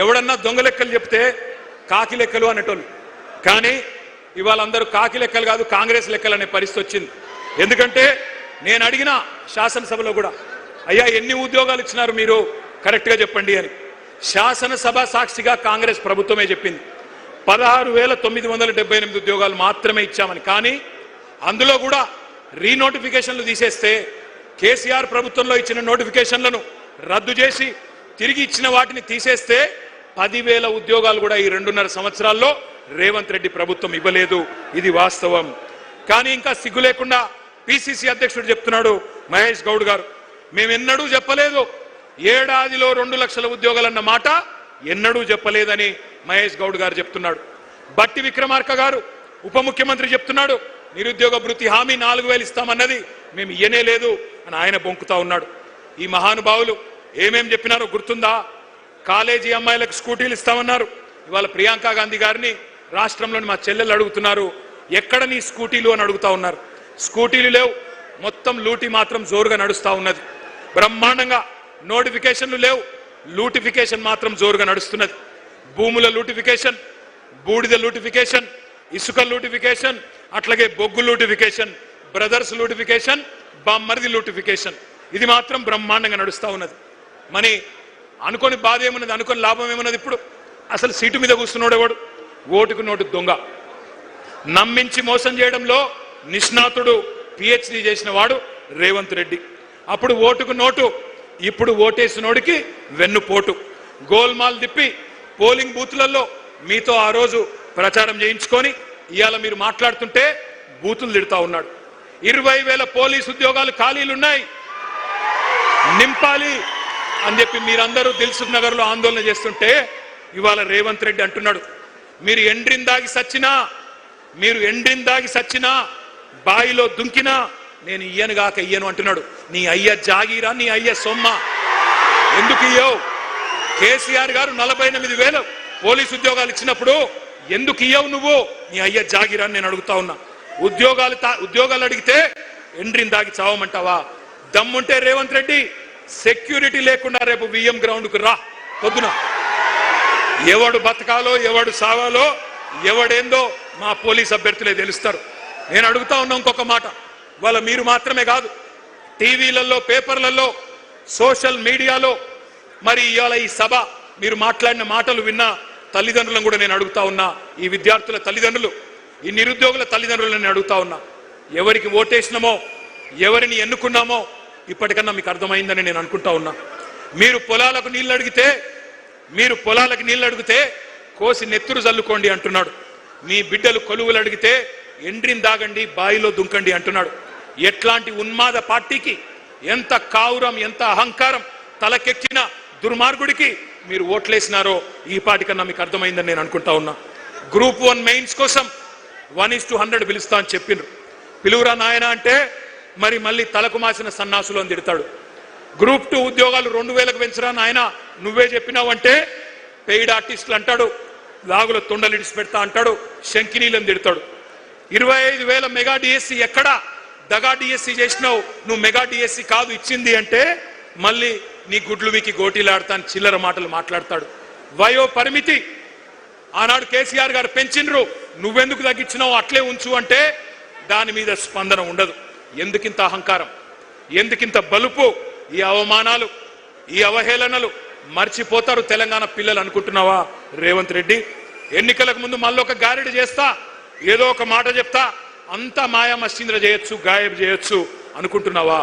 ఎవడన్నా దొంగ లెక్కలు చెప్తే కాకి లెక్కలు అనేటోళ్ళు, కానీ ఇవాళ అందరూ కాకి లెక్కలు కాదు కాంగ్రెస్ లెక్కలు అనే పరిస్థితి వచ్చింది. ఎందుకంటే నేను అడిగిన శాసనసభలో కూడా, అయ్యా ఎన్ని ఉద్యోగాలు ఇచ్చినారు మీరు కరెక్ట్గా చెప్పండి అని. శాసనసభ సాక్షిగా కాంగ్రెస్ ప్రభుత్వమే చెప్పింది 16,978 ఉద్యోగాలు మాత్రమే ఇచ్చామని. కానీ అందులో కూడా రీనోటిఫికేషన్లు తీసేస్తే, కేసీఆర్ ప్రభుత్వంలో ఇచ్చిన నోటిఫికేషన్లను రద్దు చేసి తిరిగి ఇచ్చిన వాటిని తీసేస్తే 10,000 ఉద్యోగాలు కూడా ఈ 2.5 సంవత్సరాల్లో రేవంత్ రెడ్డి ప్రభుత్వం ఇవ్వలేదు. ఇది వాస్తవం. కానీ ఇంకా సిగ్గు లేకుండా పిసిసి అధ్యక్షుడు చెప్తున్నాడు మహేష్ గౌడ్ గారు, మేమెన్నడూ చెప్పలేదు ఏడాదిలో 2 లక్షల ఉద్యోగాలన్న మాట ఎన్నడూ చెప్పలేదని మహేష్ గౌడ్ గారు చెప్తున్నాడు. బట్టి విక్రమార్క గారు ఉప ముఖ్యమంత్రి చెప్తున్నాడు నిరుద్యోగ భృతి హామీ 4,000 ఇస్తామన్నది మేము ఇయ్యనే లేదు అని ఆయన బొంకుతా ఉన్నాడు. ఈ మహానుభావులు ఏమేం చెప్పినారో గుర్తుందా? కాలేజీ అమ్మాయిలకు స్కూటీలు ఇస్తామన్నారు. ఇవాళ ప్రియాంక గాంధీ గారిని రాష్ట్రంలోని మా చెల్లెలు అడుగుతున్నారు, ఎక్కడ నీ స్కూటీలు అని అడుగుతా ఉన్నారు. స్కూటీలు లేవు, మొత్తం లూటీ మాత్రం జోరుగా నడుస్తూ ఉన్నది. బ్రహ్మాండంగా నోటిఫికేషన్లు లేవు, లూటిఫికేషన్ మాత్రం జోరుగా నడుస్తున్నది. భూముల లూటిఫికేషన్, బూడిద లూటిఫికేషన్, ఇసుక లూటిఫికేషన్, అట్లాగే బొగ్గు లూటిఫికేషన్, బ్రదర్స్ లూటిఫికేషన్, బామ్మర్ది లూటిఫికేషన్, ఇది మాత్రం బ్రహ్మాండంగా నడుస్తూ ఉన్నది. మరి అనుకోని బాధ ఏమున్నది, అనుకోని లాభం ఏమున్నది? ఇప్పుడు అసలు సీటు మీద కూర్చున్నాడు ఎవడు? ఓటుకు నోటు దొంగ, నమ్మించి మోసం చేయడంలో నిష్ణాతుడు, పిహెచ్డి చేసిన వాడు రేవంత్ రెడ్డి. అప్పుడు ఓటుకు నోటు, ఇప్పుడు ఓటేసినోడికి వెన్నుపోటు. గోల్మాల్ తిప్పి పోలింగ్ బూతులలో మీతో ఆ రోజు ప్రచారం చేయించుకొని ఇవాళ మీరు మాట్లాడుతుంటే బూతులు తిడతా ఉన్నాడు. 20,000 పోలీసు ఉద్యోగాలు ఖాళీలున్నాయి, నింపాలి అని చెప్పి మీరందరూ దిల్సుఖ్ నగర్ లో ఆందోళన చేస్తుంటే ఇవాళ రేవంత్ రెడ్డి అంటున్నాడు మీరు ఎండ్రిందాగి సచ్చినా బాయిలో దుంకినా నేను ఇయ్యనుగాక ఇయ్యను అంటున్నాడు. నీ అయ్య జాగీరా, నీ అయ్య సొమ్మ, ఎందుకు ఇయ్యవు? కేసీఆర్ గారు 48,000 పోలీసు ఉద్యోగాలు ఇచ్చినప్పుడు ఎందుకు ఇయ్యవు నువ్వు? నీ అయ్య జాగీరా నేను అడుగుతా ఉన్నా. ఉద్యోగాలు అడిగితే ఎండ్రిందాగి చావమంటావా? దమ్ముంటే రేవంత్ రెడ్డి సెక్యూరిటీ లేకుండా రేపు విఎం గ్రౌండ్కు రా పొద్దున. ఎవడు బతకాలో ఎవడు సావాలో ఎవడేందో మా పోలీస్ అభ్యర్థులే తెలుస్తారు. నేను అడుగుతా ఉన్నా ఇంకొక మాట, వాళ్ళ మీరు మాత్రమే కాదు, టీవీలలో, పేపర్లలో, సోషల్ మీడియాలో, మరి ఇవాళ ఈ సభ మీరు మాట్లాడిన మాటలు విన్న తల్లిదండ్రులను కూడా నేను అడుగుతా ఉన్నా, ఈ విద్యార్థుల తల్లిదండ్రులు, ఈ నిరుద్యోగుల తల్లిదండ్రులను నేను అడుగుతా ఉన్నా, ఎవరికి ఓటేసినామో ఎవరిని ఎన్నుకున్నామో ఇప్పటికన్నా మీకు అర్థమైందని నేను అనుకుంటా ఉన్నా. మీరు పొలాలకు నీళ్ళు అడిగితే కోసి నెత్తురు జల్లుకోండి అంటున్నాడు. మీ బిడ్డలు కొలువులు అడిగితే ఎండ్రిని దాగండి, బాయిలో దుంకండి అంటున్నాడు. ఎట్లాంటి ఉన్మాద పార్టీకి, ఎంత కావురం, ఎంత అహంకారం తలకెక్కిన దుర్మార్గుడికి మీరు ఓట్లేసినారో ఈ పాటికన్నా మీకు అర్థమైందని నేను అనుకుంటా ఉన్నా. గ్రూప్ 1 మెయిన్స్ కోసం 1:100 పిలుస్తా అని చెప్పిండ్రు. పిలువురా నాయన అంటే మరి మళ్ళీ తలకు మాసిన సన్నాసులు అని తిడతాడు. గ్రూప్ 2 ఉద్యోగాలు 2,000కు పెంచరా నాయన నువ్వే చెప్పినావంటే పెయిడ్ ఆర్టిస్టులు అంటాడు, లాగుల తొండలు ఇడిచి పెడతా అంటాడు, శంకినీలను తిడతాడు. 25,000 మెగా డిఎస్సి ఎక్కడా? దగా డిఎస్సి చేసినావు నువ్వు, మెగా డిఎస్సి కాదు ఇచ్చింది అంటే మళ్ళీ నీ గుడ్లు వీకి గోటీలాడతాను చిల్లర మాటలు మాట్లాడతాడు. వయో పరిమితి ఆనాడు కేసీఆర్ గారు పెంచినరు, నువ్వెందుకు తగ్గించినావు, అట్లే ఉంచు అంటే దాని మీద స్పందన ఉండదు. ఎందుకింత అహంకారం, ఎందుకింత బలుపు? ఈ అవమానాలు, ఈ అవహేళనలు మర్చిపోతారు తెలంగాణ పిల్లలు అనుకుంటున్నావా రేవంత్ రెడ్డి? ఎన్నికలకు ముందు మళ్ళీ ఒక గారెడి చేస్తా, ఏదో ఒక మాట చెప్తా, అంతా మాయా మస్తీంద్ర చేయొచ్చు, గాయబ్ చేయొచ్చు అనుకుంటున్నావా?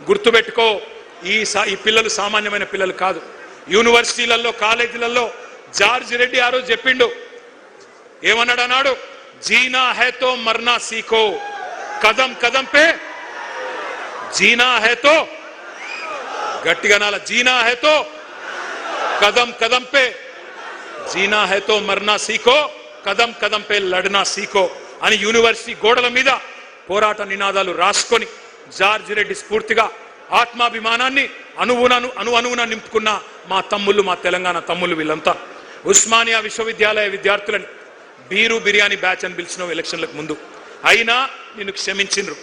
గుర్తుపెట్టుకో, ఈ పిల్లలు సామాన్యమైన పిల్లలు కాదు. యూనివర్సిటీలలో, కాలేజీలలో జార్జ్ రెడ్డి ఆ రోజు చెప్పిండు, ఏమన్నాడు అన్నాడు, జీనా హై తో మర్నా సీఖో, కదం కదం పే జీనా హై తో, గట్టిగా నాల, జీనా హై తో కదం కదం పే, జీనా హై తో మర్నా సీఖో, కదం కదం పే లడ్నా సీఖో అని యూనివర్సిటీ గోడల మీద పోరాట నినాదాలు రాసుకొని జార్జ్ రెడ్డి స్ఫూర్తిగా ఆత్మాభిమానాన్ని అణువున నింపుకున్న మా తమ్ముళ్ళు, మా తెలంగాణ తమ్ముళ్ళు వీళ్ళంతా. ఉస్మానియా విశ్వవిద్యాలయ విద్యార్థులని బీరు బిర్యానీ బ్యాచ్ అని పిలిచిన ఎలక్షన్లకు ముందు, అయినా నిన్ను క్షమించిండ్రు.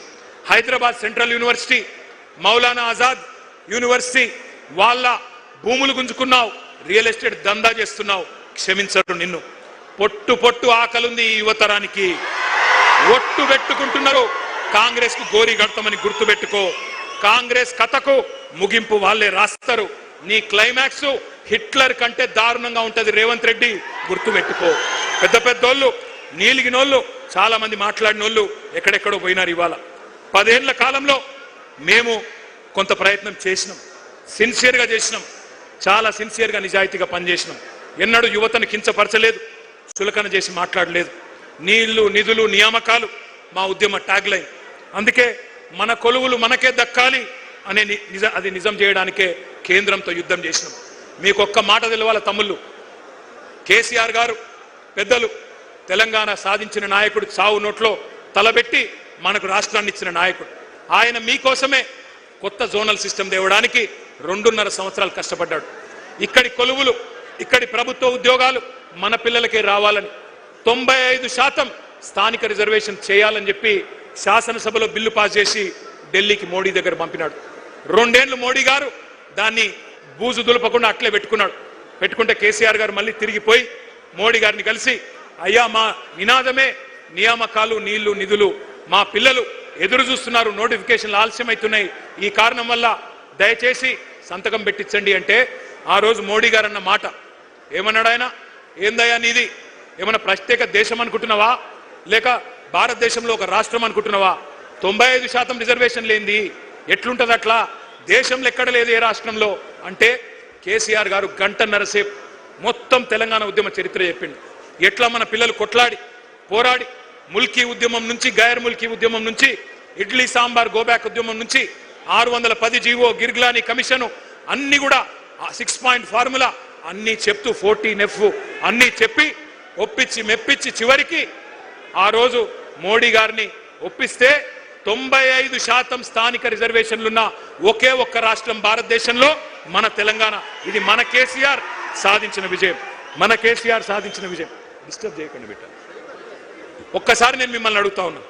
Hyderabad central university, Maulana Azad university వాళ్ళ భూములు గుంజుకున్నావు, రియల్ ఎస్టేట్ దందా చేస్తున్నావు, క్షమించరు నిన్ను. పొట్టు పొట్టు ఆకలుంది ఈ యువతరానికి, ఒట్టు పెట్టుకుంటున్నారు కాంగ్రెస్ కు గోరి గడతామని గుర్తుపెట్టుకో. కాంగ్రెస్ కథకు ముగింపు వాళ్ళే రాస్తారు. నీ క్లైమాక్స్ హిట్లర్ కంటే దారుణంగా ఉంటది రేవంత్ రెడ్డి, గుర్తుపెట్టుకో. పెద్ద పెద్దోళ్ళు, నీలిగినోళ్ళు, చాలా మంది మాట్లాడినోళ్ళు ఎక్కడెక్కడో పోయినారు. ఇవాళ 10 ఏళ్ల కాలంలో మేము కొంత ప్రయత్నం చేసినాం, సిన్సియర్గా చేసినాం, చాలా సిన్సియర్గా నిజాయితీగా పనిచేసినాం. ఎన్నడూ యువతను కించపరచలేదు, చులకన చేసి మాట్లాడలేదు. నీళ్లు, నిధులు, నియామకాలు మా ఉద్యమ ట్యాగ్ లైన్. అందుకే మన కొలువులు మనకే దక్కాలి అనే అది నిజం చేయడానికే కేంద్రంతో యుద్ధం చేసినాం. మీకు ఒక్క మాట తెలవాల తమ్ముళ్ళు, కేసీఆర్ గారు పెద్దలు తెలంగాణ సాధించిన నాయకుడు, చావు నోట్లో తలబెట్టి మనకు రాష్ట్రాన్ని ఇచ్చిన నాయకుడు. ఆయన మీకోసమే కొత్త జోనల్ సిస్టమ్ తేవడానికి 2.5 సంవత్సరాలు కష్టపడ్డాడు. ఇక్కడి కొలువులు, ఇక్కడి ప్రభుత్వ ఉద్యోగాలు మన పిల్లలకే రావాలని 95% స్థానిక రిజర్వేషన్ చేయాలని చెప్పి శాసనసభలో బిల్లు పాస్ చేసి ఢిల్లీకి మోడీ దగ్గర పంపినాడు. 2 ఏళ్లు మోడీ గారు దాన్ని బూజు దులపకుండా అట్లే పెట్టుకుంటే కేసీఆర్ గారు మళ్ళీ తిరిగిపోయి మోడీ గారిని కలిసి, అయ్యా మా నినాదమే నియామకాలు, నీళ్లు, నిధులు, మా పిల్లలు ఎదురు చూస్తున్నారు, నోటిఫికేషన్లు ఆలస్యమవుతున్నాయి, ఈ కారణం వల్ల దయచేసి సంతకం పెట్టించండి అంటే ఆ రోజు మోడీ గారు అన్న మాట ఏమన్నాడు ఆయన, ఏందయ్యా నీది ఏమన్నా ప్రత్యేక దేశం అనుకుంటున్నావా, లేక భారతదేశంలో ఒక రాష్ట్రం అనుకుంటున్నావా? 95% రిజర్వేషన్ లేనిది ఎట్లుంటది అట్లా, దేశంలో ఎక్కడ లేదు ఏ రాష్ట్రంలో అంటే కేసీఆర్ గారు 1.5 సేపు మొత్తం తెలంగాణ ఉద్యమ చరిత్ర చెప్పిండు. ఎట్లా మన పిల్లలు కొట్లాడి పోరాడి ముల్కీ ఉద్యమం నుంచి, గైర్ ముల్కీ ఉద్యమం నుంచి, ఇడ్లీ సాంబార్ గోబ్యాక్ ఉద్యమం నుంచి 610 జీవో, గిర్గ్లానీ కమిషను అన్ని కూడా 6 పాయింట్ ఫార్ములా అన్ని చెప్తూ 14F అన్ని చెప్పి ఒప్పించి మెప్పించి చివరికి ఆ రోజు మోడీ గారిని ఒప్పిస్తే 95% స్థానిక రిజర్వేషన్లున్న ఒకే ఒక్క రాష్ట్రం భారతదేశంలో మన తెలంగాణ. ఇది మన కేసీఆర్ సాధించిన విజయం, మన కేసీఆర్ సాధించిన విజయం. డిస్టర్బ్ చేయకండి బిడ్డ. ఒక్కసారి నేను మిమ్మల్ని అడుగుతా ఉన్నా,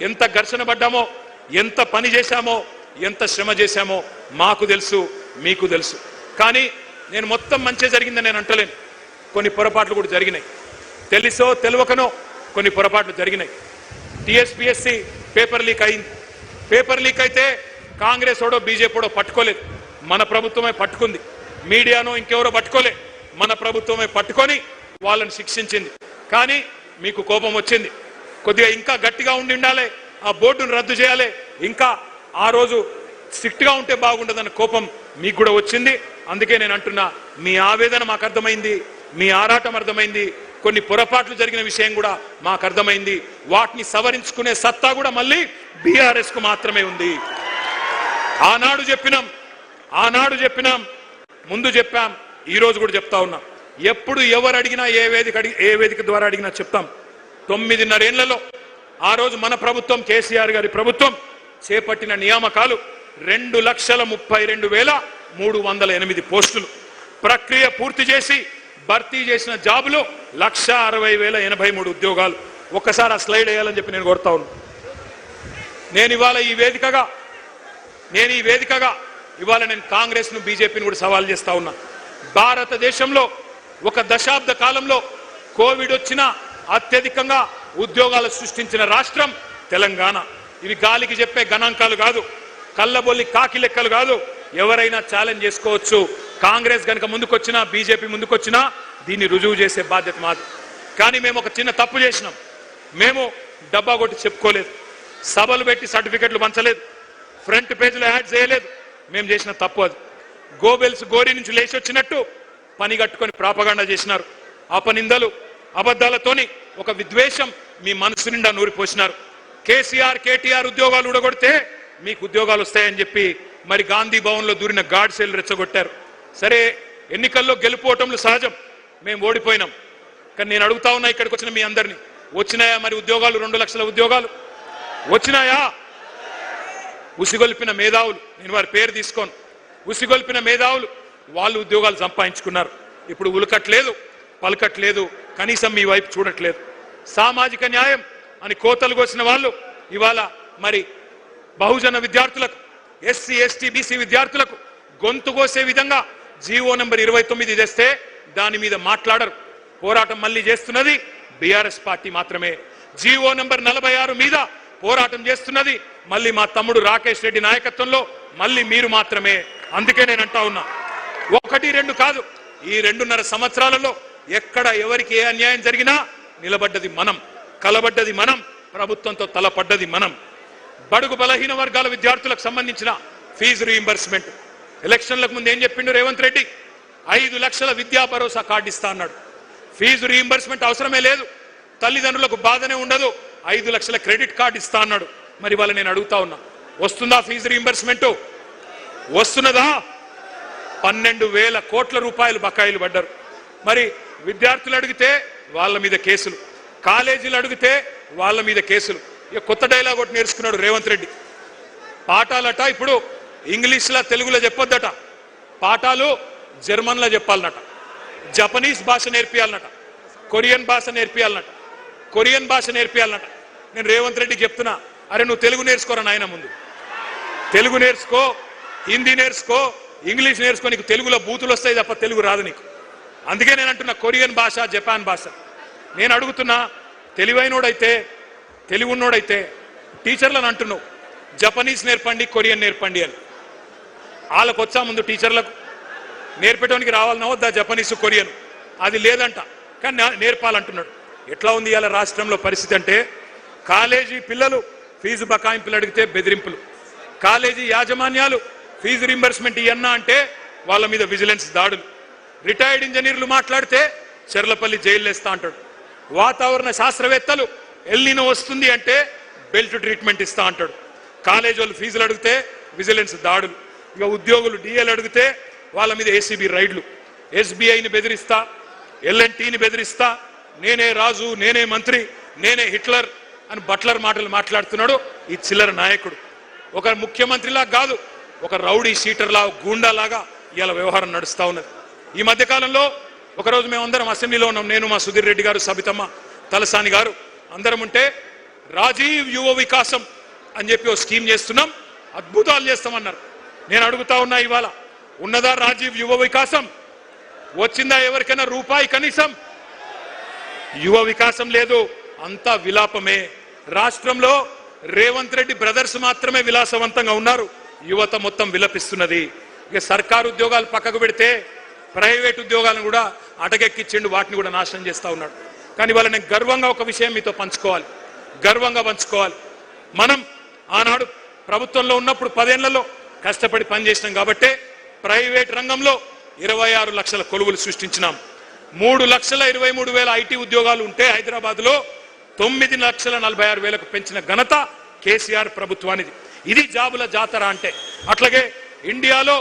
ఎంత ఘర్షణ పడ్డామో, ఎంత పని చేశామో, ఎంత శ్రమ చేశామో మాకు తెలుసు, మీకు తెలుసు. కానీ నేను మొత్తం మంచి జరిగిందని నేను అంటలేను, కొన్ని పొరపాట్లు కూడా జరిగినాయి. తెలుసో తెలియకనో కొన్ని పొరపాట్లు జరిగినాయి. టీఎస్పీఎస్సీ పేపర్ లీక్ అయింది. పేపర్ లీక్ అయితే కాంగ్రెస్ ఓడో బీజేపీడో పట్టుకోలేదు, మన ప్రభుత్వమే పట్టుకుంది. మీడియానో ఇంకెవరో పట్టుకోలే, మన ప్రభుత్వమే పట్టుకొని వాళ్ళని శిక్షించింది. కానీ మీకు కోపం వచ్చింది, కొద్దిగా ఇంకా గట్టిగా ఉండాలి, ఆ బోర్డును రద్దు చేయాలి, ఇంకా ఆ రోజు స్ట్రిక్ట్గా ఉంటే బాగుంటుందన్న కోపం మీకు కూడా వచ్చింది. అందుకే నేను అంటున్నా, మీ ఆవేదన మాకు అర్థమైంది, మీ ఆరాటం అర్థమైంది, కొన్ని పొరపాట్లు జరిగిన విషయం కూడా మాకు అర్థమైంది. వాటిని సవరించుకునే సత్తా కూడా మళ్ళీ బీఆర్ఎస్ కు మాత్రమే ఉంది. ఆనాడు చెప్పినాం, ముందు చెప్పాం, ఈ రోజు కూడా చెప్తా ఉన్నాం. ఎప్పుడు ఎవరు అడిగినా, ఏ వేదిక ద్వారా అడిగినా చెప్తాం. 9.5 ఏళ్లలో ఆ రోజు మన ప్రభుత్వం, కేసీఆర్ గారి ప్రభుత్వం చేపట్టిన నియామకాలు 2,32,308 పోస్టులు. ప్రక్రియ పూర్తి చేసి భర్తీ చేసిన జాబులు 1,60,083 ఉద్యోగాలు. ఒక్కసారి ఆ స్లైడ్ వేయాలని చెప్పి నేను కోరుతా ఉన్నాను. నేను ఇవాళ ఈ వేదికగా ఇవాళ నేను కాంగ్రెస్ ను, బీజేపీని కూడా సవాల్ చేస్తా ఉన్నా. భారతదేశంలో ఒక దశాబ్ద కాలంలో కోవిడ్ వచ్చిన అత్యధికంగా ఉద్యోగాలు సృష్టించిన రాష్ట్రం తెలంగాణ. ఇవి గాలికి చెప్పే గణాంకాలు కాదు, కళ్ళబొల్లి కాకి లెక్కలు కాదు. ఎవరైనా ఛాలెంజ్ చేసుకోవచ్చు. కాంగ్రెస్ గనక ముందుకొచ్చినా, బీజేపీ ముందుకొచ్చినా దీన్ని రుజువు చేసే బాధ్యత మాది. కానీ మేము ఒక చిన్న తప్పు చేసినాం. మేము డబ్బా కొట్టి చెప్పుకోలేదు, సభలు పెట్టి సర్టిఫికెట్లు పంచలేదు, ఫ్రంట్ పేజీలో యాడ్ చేయలేదు. మేము చేసిన తప్పు అది. గోబెల్స్ గోరి నుంచి లేచి వచ్చినట్టు పని కట్టుకొని ప్రాపగాండా చేసినారు. అపనిందలు అబద్ధాలతోని ఒక విద్వేషం మీ మనసు నిండా నూరిపోసినారు. కేసీఆర్ కేటీఆర్ ఉద్యోగాలు ఊడగొడితే మీకు ఉద్యోగాలు వస్తాయని చెప్పి మరి గాంధీ భవన్లో దూరిన గాడ్సేలు రెచ్చగొట్టారు. సరే, ఎన్నికల్లో గెలుపోవటంలో సహజం, మేము ఓడిపోయినాం. కానీ నేను అడుగుతా ఉన్నా ఇక్కడికి వచ్చిన మీ అందరినీ, వచ్చినాయా మరి ఉద్యోగాలు? 2 లక్షల ఉద్యోగాలు వచ్చినాయా? ఉసిగొల్పిన మేధావులు, నేను వారి పేరు తీసుకోను, ఉసిగొల్పిన మేధావులు వాళ్ళు ఉద్యోగాలు సంపాదించుకున్నారు. ఇప్పుడు ఉలకట్లేదు, పలకట్లేదు, కనీసం మీ వైపు చూడట్లేదు. సామాజిక న్యాయం అని కోతలు కోసిన వాళ్ళు ఇవాళ మరి బహుజన విద్యార్థులకు, ఎస్సీ ఎస్టీ బీసీ విద్యార్థులకు గొంతు కోసే విధంగా జీవో నంబర్ 29 తెస్తే దాని మీద మాట్లాడరు. పోరాటం మళ్ళీ చేస్తున్నది బీఆర్ఎస్ పార్టీ మాత్రమే. జీవో నంబర్ 46 మీద పోరాటం చేస్తున్నది మళ్ళీ మా తమ్ముడు రాకేష్ రెడ్డి నాయకత్వంలో మళ్ళీ మీరు మాత్రమే. అందుకే నేను అంటా ఉన్నా, 1, 2 కాదు, ఈ 2.5 సంవత్సరాలలో ఎక్కడ ఎవరికి ఏ అన్యాయం జరిగినా నిలబడ్డది మనం, కలబడ్డది మనం, ప్రభుత్వంతో తలపడ్డది మనం. బడుగు బలహీన వర్గాల విద్యార్థులకు సంబంధించిన ఫీజు రీయింబర్స్మెంట్ ఎలక్షన్లకు ముందు ఏం చెప్పిండు రేవంత్ రెడ్డి? 5 లక్షల విద్యా భరోసా కార్డు ఇస్తా అన్నాడు. ఫీజు రీయింబర్స్మెంట్ అవసరమే లేదు, తల్లిదండ్రులకు బాధనే ఉండదు, 5 లక్షల క్రెడిట్ కార్డు ఇస్తా అన్నాడు. మరి వాళ్ళ నేను అడుగుతా ఉన్నా, వస్తుందా ఫీజు రీయింబర్స్మెంట్? వస్తున్నదా? 12,000 కోట్ల రూపాయలు బకాయిలు పడ్డారు. మరి విద్యార్థులు అడిగితే వాళ్ళ మీద కేసులు, కాలేజీలు అడిగితే వాళ్ళ మీద కేసులు. ఇక కొత్త డైలాగ్ ఒకటి నేర్చుకున్నాడు రేవంత్ రెడ్డి. పాఠాలట ఇప్పుడు ఇంగ్లీష్లో తెలుగులో చెప్పొద్దట, పాఠాలు జర్మన్లో చెప్పాలన్నట, జపనీస్ భాష నేర్పియాలన్నట, కొరియన్ భాష నేర్పియాలన్నట, కొరియన్ భాష నేర్పియాలన్నట. నేను రేవంత్ రెడ్డికి చెప్తున్నా, అరే నువ్వు తెలుగు నేర్చుకోరా నాయన, ముందు తెలుగు నేర్చుకో, హిందీ నేర్చుకో, ఇంగ్లీష్ నేర్చుకో, నీకు తెలుగులో బూతులు వస్తాయి తప్ప తెలుగు రాదు నీకు. అందుకే నేను అంటున్నా కొరియన్ భాష, జపాన్ భాష. నేను అడుగుతున్నా, తెలివైనోడైతే తెలివున్నోడైతే టీచర్లను అంటున్నావు జపనీస్ నేర్పండి, కొరియన్ నేర్పండి అని. వాళ్ళకు వచ్చా ముందు టీచర్లకు నేర్పేటానికి రావాలన్నా వద్దా జపనీసు కొరియన్? అది లేదంట, కానీ నేర్పాలంటున్నాడు. ఎట్లా ఉంది ఇవాళ రాష్ట్రంలో పరిస్థితి అంటే, కాలేజీ పిల్లలు ఫీజు బకాయింపులు అడిగితే బెదిరింపులు, కాలేజీ యాజమాన్యాలు ఫీజు రీంబర్స్మెంట్ ఇయ్యన్నా అంటే వాళ్ళ మీద విజిలెన్స్ దాడులు, రిటైర్డ్ ఇంజనీర్లు మాట్లాడితే చెర్లపల్లి జైలు వేస్తా అంటాడు, వాతావరణ శాస్త్రవేత్తలు ఎల్నినో వస్తుంది అంటే బెల్ట్ ట్రీట్మెంట్ ఇస్తా అంటాడు, కాలేజీ వాళ్ళు ఫీజులు అడిగితే విజిలెన్స్ దాడులు, ఇక ఉద్యోగులు డిఏలు అడిగితే వాళ్ళ మీద ఏసీబీ రైడ్లు, ఎస్బీఐని బెదిరిస్తా, ఎల్ఎన్టీని బెదిరిస్తా, నేనే రాజు, నేనే మంత్రి, నేనే హిట్లర్ అని బట్లర్ మాటలు మాట్లాడుతున్నాడు ఈ చిల్లర నాయకుడు. ఒక ముఖ్యమంత్రిలా కాదు, ఒక రౌడీ షీటర్లా, గూండాలాగా ఇవాళ వ్యవహారం నడుస్తూ ఉన్నది. ఈ మధ్యకాలంలో ఒకరోజు మేమందరం అసెంబ్లీలో ఉన్నాం, నేను, మా సుధీర్ రెడ్డి గారు, సబితమ్మ, తలసాని గారు అందరం ఉంటే, రాజీవ్ యువ వికాసం అని చెప్పి ఒక స్కీమ్ చేస్తున్నాం, అద్భుతాలు చేస్తామన్నారు. నేను అడుగుతా ఉన్నా, ఇవాళ ఉన్నదా రాజీవ్ యువ వికాసం? వచ్చిందా ఎవరికైనా రూపాయి కనీసం? యువ వికాసం లేదు, అంతా విలాపమే. రాష్ట్రంలో రేవంత్ రెడ్డి బ్రదర్స్ మాత్రమే విలాసవంతంగా ఉన్నారు, యువత మొత్తం విలపిస్తున్నది. ఇక సర్కారు ఉద్యోగాలు పక్కకు పెడితే ప్రైవేట్ ఉద్యోగాలను కూడా అటకెక్కించిండు, వాటిని కూడా నాశనం చేస్తా ఉన్నాడు. కానీ వాళ్ళని గర్వంగా ఒక విషయం మీతో పంచుకోవాలి, గర్వంగా పంచుకోవాలి. మనం ఆనాడు ప్రభుత్వంలో ఉన్నప్పుడు 10 ఏళ్లలో కష్టపడి పనిచేసినాం కాబట్టే ప్రైవేట్ రంగంలో 26 లక్షల కొలువులు సృష్టించినాం. 3,23,000 ఐటీ ఉద్యోగాలు ఉంటే హైదరాబాద్లో 9,46,000 పెంచిన ఘనత కేసీఆర్ ప్రభుత్వానిది. ఇది జాబుల జాతర అంటే. అట్లాగే ఇండియాలో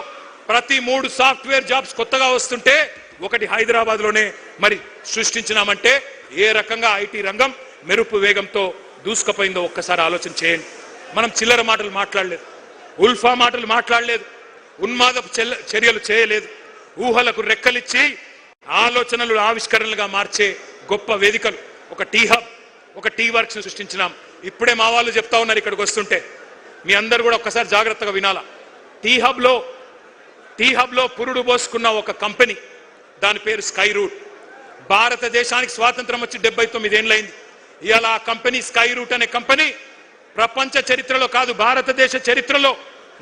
ప్రతి 3 సాఫ్ట్వేర్ జాబ్స్ కొత్తగా వస్తుంటే ఒకటి హైదరాబాద్లోనే మరి సృష్టించినామంటే ఏ రకంగా ఐటీ రంగం మెరుపు వేగంతో దూసుకుపోయిందో ఒక్కసారి ఆలోచన చేయండి. మనం చిల్లర మాటలు మాట్లాడలేదు, ఉల్ఫా మాటలు మాట్లాడలేదు, ఉన్మాదపు చర్యలు చేయలేదు, ఊహలకు రెక్కలిచ్చి ఆలోచనలు ఆవిష్కరణలుగా మార్చే గొప్ప వేదికలు, ఒక టీ హబ్, ఒక టీ వర్క్స్ సృష్టించినాం. ఇప్పుడే మా వాళ్ళు చెప్తా ఉన్నారు ఇక్కడికి వస్తుంటే, మీ అందరు కూడా ఒక్కసారి జాగ్రత్తగా వినాలా. టీ హబ్లో పురుడు పోసుకున్న ఒక కంపెనీ, దాని పేరు స్కై రూట్. భారతదేశానికి స్వాతంత్రం వచ్చి 79 ఏళ్ళైంది. ఇవాళ ఆ కంపెనీ స్కై రూట్ అనే కంపెనీ ప్రపంచ చరిత్రలో కాదు, భారతదేశ చరిత్రలో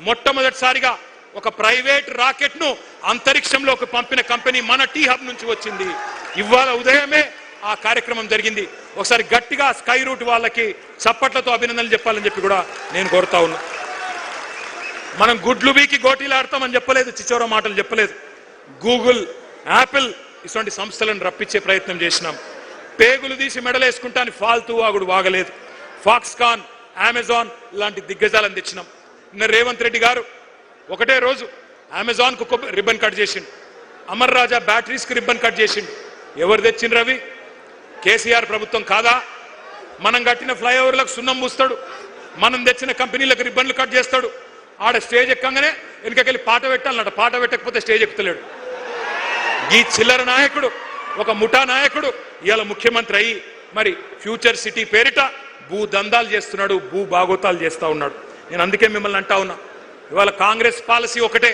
మొట్టమొదటిసారిగా ఒక ప్రైవేట్ రాకెట్ ను అంతరిక్షంలోకి పంపిన కంపెనీ మన టీ హబ్ నుంచి వచ్చింది. ఇవాళ ఉదయమే ఆ కార్యక్రమం జరిగింది. ఒకసారి గట్టిగా స్కై రూట్ వాళ్ళకి చప్పట్లతో అభినందనలు చెప్పాలని చెప్పి కూడా నేను కోరుతా ఉన్నా. మనం గుడ్లు బీకి గోటీలు ఆడతామని చెప్పలేదు, చిచోర మాటలు చెప్పలేదు. గూగుల్, యాపిల్ ఇటువంటి సంస్థలను రప్పించే ప్రయత్నం చేసినాం. పేగులు తీసి మెడలేసుకుంటాను ఫాల్తూ వాగుడు వాగలేదు. ఫాక్స్కాన్, అమెజాన్ లాంటి దిగ్గజాలను తెచ్చినాం. నిన్న రేవంత్ రెడ్డి గారు ఒకటే రోజు అమెజాన్కు రిబ్బన్ కట్ చేసిండు, అమర్ రాజా బ్యాటరీస్కి రిబ్బన్ కట్ చేసిండు. ఎవరు తెచ్చిండ్రు రవి? కేసీఆర్ ప్రభుత్వం కాదా? మనం కట్టిన ఫ్లైఓవర్లకు సున్నం పూస్తాడు, మనం తెచ్చిన కంపెనీలకు రిబ్బన్లు కట్ చేస్తాడు. ఆడ స్టేజ్ ఎక్కగానే వెనుకకెళ్ళి పాట పెట్టాలన్నట, పాట పెట్టకపోతే స్టేజ్ ఎక్కుతలేడు. ఈ చిల్లర నాయకుడు, ఒక ముఠా నాయకుడు ఇవాళ ముఖ్యమంత్రి అయ్యి మరి ఫ్యూచర్ సిటీ పేరిట భూ దందాలు చేస్తున్నాడు, భూ బాగోతాలు చేస్తా ఉన్నాడు. నేను అందుకే మిమ్మల్ని అంటా ఉన్నా, ఇవాళ కాంగ్రెస్ పాలసీ ఒకటే,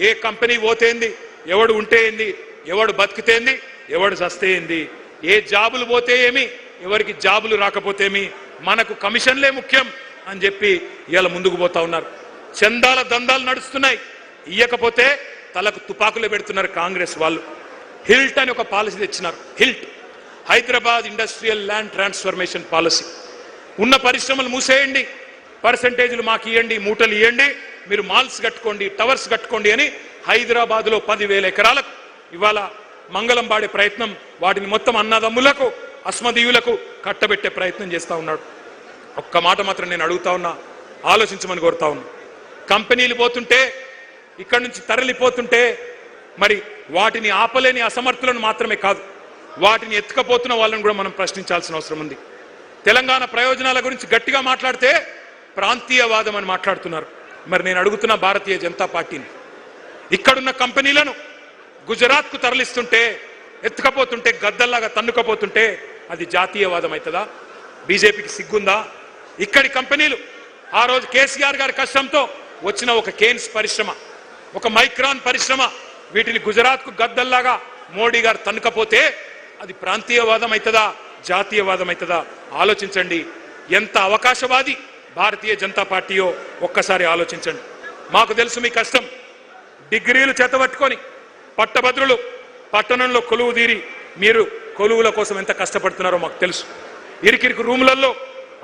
ఏ కంపెనీ పోతేంది, ఎవడు ఉంటే ఏంది, ఎవడు బతికితేంది, ఎవడు చస్తేంది, ఏ జాబులు పోతే ఏమి, ఎవరికి జాబులు రాకపోతేమి, మనకు కమిషన్లే ముఖ్యం అని చెప్పి ఇవాళ ముందుకు పోతా ఉన్నారు. చందాల దందాలు నడుస్తున్నాయి, ఇయ్యకపోతే తలకు తుపాకులు పెడుతున్నారు కాంగ్రెస్ వాళ్ళు. హిల్ట్ అని ఒక పాలసీ తెచ్చినారు. HILT, Hyderabad industrial land transformation policy. ఉన్న పరిశ్రమలు మూసేయండి, పర్సంటేజ్లు మాకు ఇవ్వండి, మూటలు ఇవ్వండి, మీరు మాల్స్ కట్టుకోండి, టవర్స్ కట్టుకోండి అని హైదరాబాద్లో 10,000 ఎకరాలకు ఇవాళ మంగళం పాడే ప్రయత్నం, వాటిని మొత్తం అన్నదమ్ములకు, అస్మదీయులకు కట్టబెట్టే ప్రయత్నం చేస్తా ఉన్నాడు. ఒక్క మాట మాత్రం నేను అడుగుతా ఉన్నా, ఆలోచించమని కోరుతా ఉన్నా. కంపెనీలు పోతుంటే, ఇక్కడి నుంచి తరలిపోతుంటే మరి వాటిని ఆపలేని అసమర్థులను మాత్రమే కాదు, వాటిని ఎత్తుకపోతున్న వాళ్ళని కూడా మనం ప్రశ్నించాల్సిన అవసరం ఉంది. తెలంగాణ ప్రయోజనాల గురించి గట్టిగా మాట్లాడితే ప్రాంతీయవాదం అని మాట్లాడుతున్నారు. మరి నేను అడుగుతున్న భారతీయ జనతా పార్టీని, ఇక్కడున్న కంపెనీలను గుజరాత్కు తరలిస్తుంటే, ఎత్తుకపోతుంటే, గద్దల్లాగా తన్నుకపోతుంటే అది జాతీయవాదం అవుతుందా? బీజేపీకి సిగ్గుందా? ఇక్కడి కంపెనీలు ఆ రోజు కేసీఆర్ గారి కష్టంతో వచ్చిన ఒక కేన్స్ పరిశ్రమ, ఒక మైక్రాన్ పరిశ్రమ, వీటిని గుజరాత్కు గద్దల్లాగా మోడీ గారు తన్నుకపోతే అది ప్రాంతీయవాదం అవుతుందా, జాతీయవాదం అవుతుందా? ఆలోచించండి. ఎంత అవకాశవాది భారతీయ జనతా పార్టీయో ఒక్కసారి ఆలోచించండి. మాకు తెలుసు మీ కష్టం. డిగ్రీలు చేతబట్టుకొని పట్టభద్రులు పట్టణంలో కొలువు తీరి మీరు కొలువుల కోసం ఎంత కష్టపడుతున్నారో మాకు తెలుసు. ఇరికిరికి రూములలో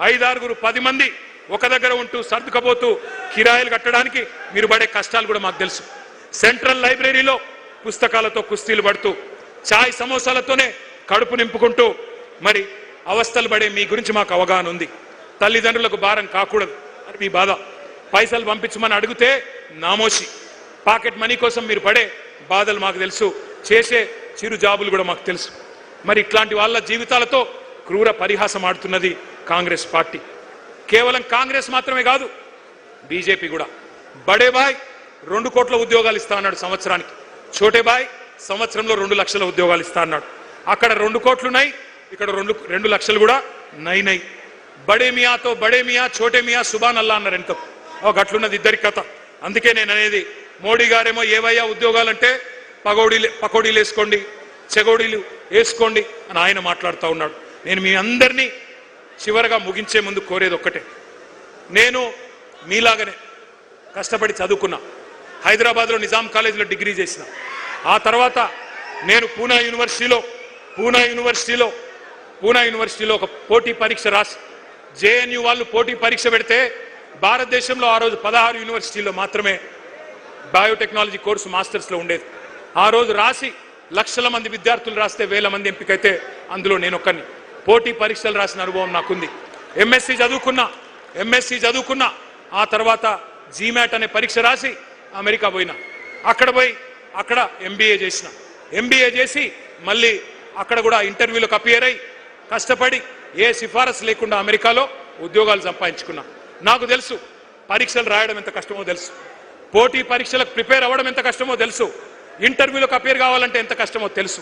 5-6, 10 మంది ఒక దగ్గర ఉంటూ సర్దుకపోతూ కిరాయిలు కట్టడానికి మీరు పడే కష్టాలు కూడా మాకు తెలుసు. సెంట్రల్ లైబ్రరీలో పుస్తకాలతో కుస్తీలు పడుతూ, చాయ్ సమోసాలతోనే కడుపు నింపుకుంటూ మరి అవస్థలు పడే మీ గురించి మాకు అవగాహన ఉంది. తల్లిదండ్రులకు భారం కాకూడదు అని మీ బాధ. పైసలు పంపించమని అడిగితే నామోషి. పాకెట్ మనీ కోసం మీరు పడే బాధలు మాకు తెలుసు, చేసే చిరు జాబులు కూడా మాకు తెలుసు. మరి ఇట్లాంటి వాళ్ళ జీవితాలతో క్రూర పరిహాసం ఆడుతున్నది కాంగ్రెస్ పార్టీ. కేవలం కాంగ్రెస్ మాత్రమే కాదు, బీజేపీ కూడా. బడే బాయ్ 2 కోట్ల ఉద్యోగాలు ఇస్తా అన్నాడు సంవత్సరానికి, చోటే బాయ్ సంవత్సరంలో 2 లక్షల ఉద్యోగాలు ఇస్తా అన్నాడు. అక్కడ 2 కోట్లున్నాయి, ఇక్కడ 2 లక్షలు కూడా నై. బడే మియాతో బడే మియా, చోటే మియా, సుబాన్ అల్లా అన్నారు. ఎంత గట్లున్నది ఇద్దరి కథ. అందుకే నేను అనేది, మోడీ గారేమో ఏవయ్యా ఉద్యోగాలంటే పకోడీలు వేసుకోండి, చెగోడీలు వేసుకోండి అని ఆయన మాట్లాడుతూ ఉన్నాడు. నేను మీ అందరినీ చివరగా ముగించే ముందు కోరేది ఒక్కటే, నేను మీలాగనే కష్టపడి చదువుకున్నా. హైదరాబాద్లో నిజాం కాలేజీలో డిగ్రీ చేసిన. ఆ తర్వాత నేను పూనా యూనివర్సిటీలో ఒక పోటీ పరీక్ష రాసి, జేఎన్యూ వాళ్ళు పోటీ పరీక్ష పెడితే భారతదేశంలో ఆ రోజు 16 యూనివర్సిటీల్లో మాత్రమే బయోటెక్నాలజీ కోర్సు మాస్టర్స్లో ఉండేది. ఆ రోజు రాసి లక్షల మంది విద్యార్థులు రాస్తే 1000 మంది ఎంపికైతే అందులో నేను ఒక్కరిని. పోటీ పరీక్షలు రాసిన అనుభవం నాకుంది. ఎంఎస్సీ చదువుకున్నా. ఆ తర్వాత జీమాట్ అనే పరీక్ష రాసి అమెరికా పోయినా. అక్కడ ఎంబీఏ చేసి మళ్ళీ అక్కడ కూడా ఇంటర్వ్యూలకు అపియర్ అయ్యి కష్టపడి ఏ సిఫారసు లేకుండా అమెరికాలో ఉద్యోగాలు సంపాదించుకున్నా. నాకు తెలుసు పరీక్షలు రాయడం ఎంత కష్టమో తెలుసు, పోటీ పరీక్షలకు ప్రిపేర్ అవ్వడం ఎంత కష్టమో తెలుసు, ఇంటర్వ్యూలకు అపియర్ కావాలంటే ఎంత కష్టమో తెలుసు,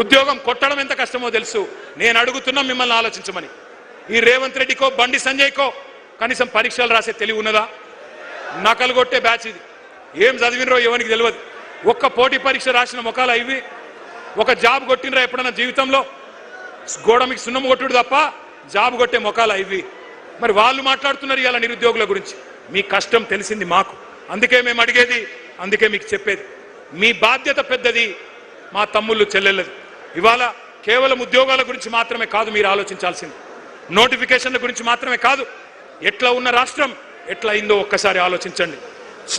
ఉద్యోగం కొట్టడం ఎంత కష్టమో తెలుసు. నేను అడుగుతున్నా మిమ్మల్ని ఆలోచించమని. ఈ రేవంత్ రెడ్డికో బండి సంజయ్కో కనీసం పరీక్షలు రాసే తెలివి ఉన్నదా? నకలు కొట్టే బ్యాచ్ ఇది. ఏం చదివినరో ఎవరికి తెలియదు. ఒక్క పోటీ పరీక్ష రాసిన మొఖాలు ఇవి. ఒక జాబ్ కొట్టినరా ఎప్పుడన్నా జీవితంలో? గోడ మీకు సున్నం కొట్టుడు తప్ప జాబ్ కొట్టే మొఖాలు ఇవి. మరి వాళ్ళు మాట్లాడుతున్నారు ఇలా నిరుద్యోగుల గురించి. మీ కష్టం తెలిసింది మాకు, అందుకే మేము అడిగేది, అందుకే మీకు చెప్పేది. మీ బాధ్యత పెద్దది, మా తమ్ముళ్ళు చెల్లెళ్ళది. ఇవాళ కేవలం ఉద్యోగాల గురించి మాత్రమే కాదు మీరు ఆలోచించాల్సింది, నోటిఫికేషన్ల గురించి మాత్రమే కాదు, ఎట్లా ఉన్న రాష్ట్రం ఎట్లా అయిందో ఒక్కసారి ఆలోచించండి.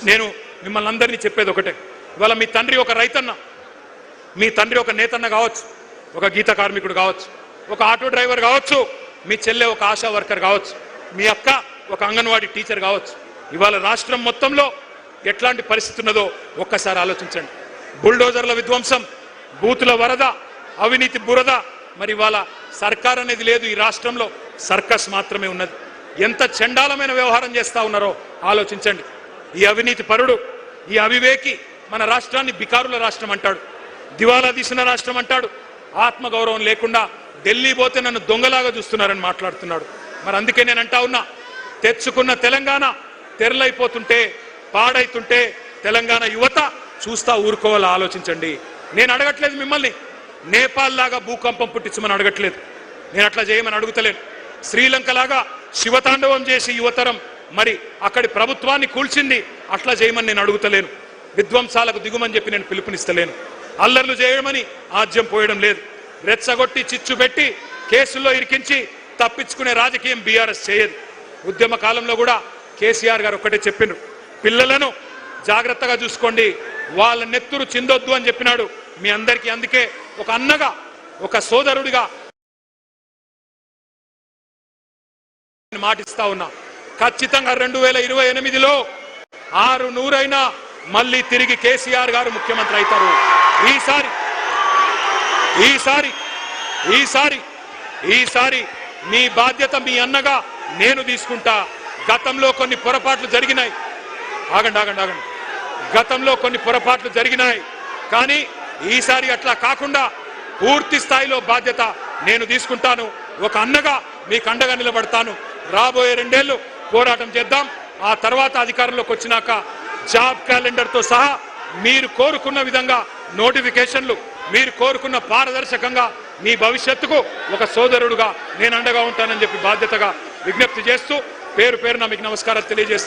నేను మిమ్మల్ని అందరినీ చెప్పేది ఒకటే, ఇవాళ మీ తండ్రి ఒక రైతన్న, మీ తండ్రి ఒక నేతన్న కావచ్చు, ఒక గీత కార్మికుడు కావచ్చు, ఒక ఆటో డ్రైవర్ కావచ్చు, మీ చెల్లె ఒక ఆశా వర్కర్ కావచ్చు, మీ అక్క ఒక అంగన్వాడీ టీచర్ కావచ్చు. ఇవాళ రాష్ట్రం మొత్తంలో ఎట్లాంటి పరిస్థితి ఉన్నదో ఒక్కసారి ఆలోచించండి. బుల్డోజర్ల విధ్వంసం, బూతుల వరద, అవినీతి బురద. మరి ఇవాళ సర్కార్ అనేది లేదు, ఈ రాష్ట్రంలో సర్కస్ మాత్రమే ఉన్నది. ఎంత చండాలమైన వ్యవహారం చేస్తా ఉన్నారో ఆలోచించండి. ఈ అవినీతి పరుడు, ఈ అవివేకి మన రాష్ట్రాన్ని బికారుల రాష్ట్రం అంటాడు, దివాలా తీసిన రాష్ట్రం అంటాడు. ఆత్మగౌరవం లేకుండా ఢిల్లీ పోతే నన్ను దొంగలాగా చూస్తున్నారని మాట్లాడుతున్నాడు. మరి అందుకే నేను అంటా ఉన్నా, తెచ్చుకున్న తెలంగాణ తెరలైపోతుంటే, పాడైతుంటే తెలంగాణ యువత చూస్తా ఊరుకోవాలా ఆలోచించండి. నేను అడగట్లేదు మిమ్మల్ని నేపాల్ లాగా భూకంపం పుట్టించమని అడగట్లేదు, నేను అట్లా చేయమని అడుగుతలేను. శ్రీలంక లాగా శివతాండవం చేసి యువతరం మరి అక్కడి ప్రభుత్వాన్ని కూల్చింది, అట్లా చేయమని నేను అడుగుతలేను. విధ్వంసాలకు దిగుమని చెప్పి నేను పిలుపునిస్తలేను. అల్లర్లు చేయమని ఆజ్యం పోయడం లేదు. రెచ్చగొట్టి చిచ్చు పెట్టి కేసుల్లో ఇరికించి తప్పించుకునే రాజకీయం బీఆర్ఎస్ చేయదు. ఉద్యమ కాలంలో కూడా కేసీఆర్ గారు ఒక్కటే చెప్పిండ్రు, పిల్లలను జాగ్రత్తగా చూసుకోండి, వాళ్ళ నెత్తురు చిందొద్దు అని చెప్పినాడు. మీ అందరికీ అందుకే ఒక అన్నగా, ఒక సోదరుడిగా మాటిస్తా ఉన్నా, ఖచ్చితంగా 2028లో 600 మళ్ళీ తిరిగి కేసీఆర్ గారు ముఖ్యమంత్రి అవుతారు. ఈసారి మీ బాధ్యత మీ అన్నగా నేను తీసుకుంటా. గతంలో కొన్ని పొరపాట్లు జరిగినాయి, ఆగండి, గతంలో కొన్ని పొరపాట్లు జరిగినాయి, కానీ ఈసారి అట్లా కాకుండా పూర్తి స్థాయిలో బాధ్యత నేను తీసుకుంటాను. ఒక అన్నగా మీకు అండగా నిలబడతాను. రాబోయే 2 ఏళ్లు పోరాటం చేద్దాం. ఆ తర్వాత అధికారంలోకి వచ్చినాక జాబ్ క్యాలెండర్తో సహా మీరు కోరుకున్న విధంగా నోటిఫికేషన్లు, మీరు కోరుకున్న పారదర్శకంగా మీ భవిష్యత్తుకు ఒక సోదరుడుగా నేను అండగా ఉంటానని చెప్పి బాధ్యతగా విజ్ఞప్తి చేస్తూ పేరు పేరున మీకు నమస్కారం తెలియజేస్తాను.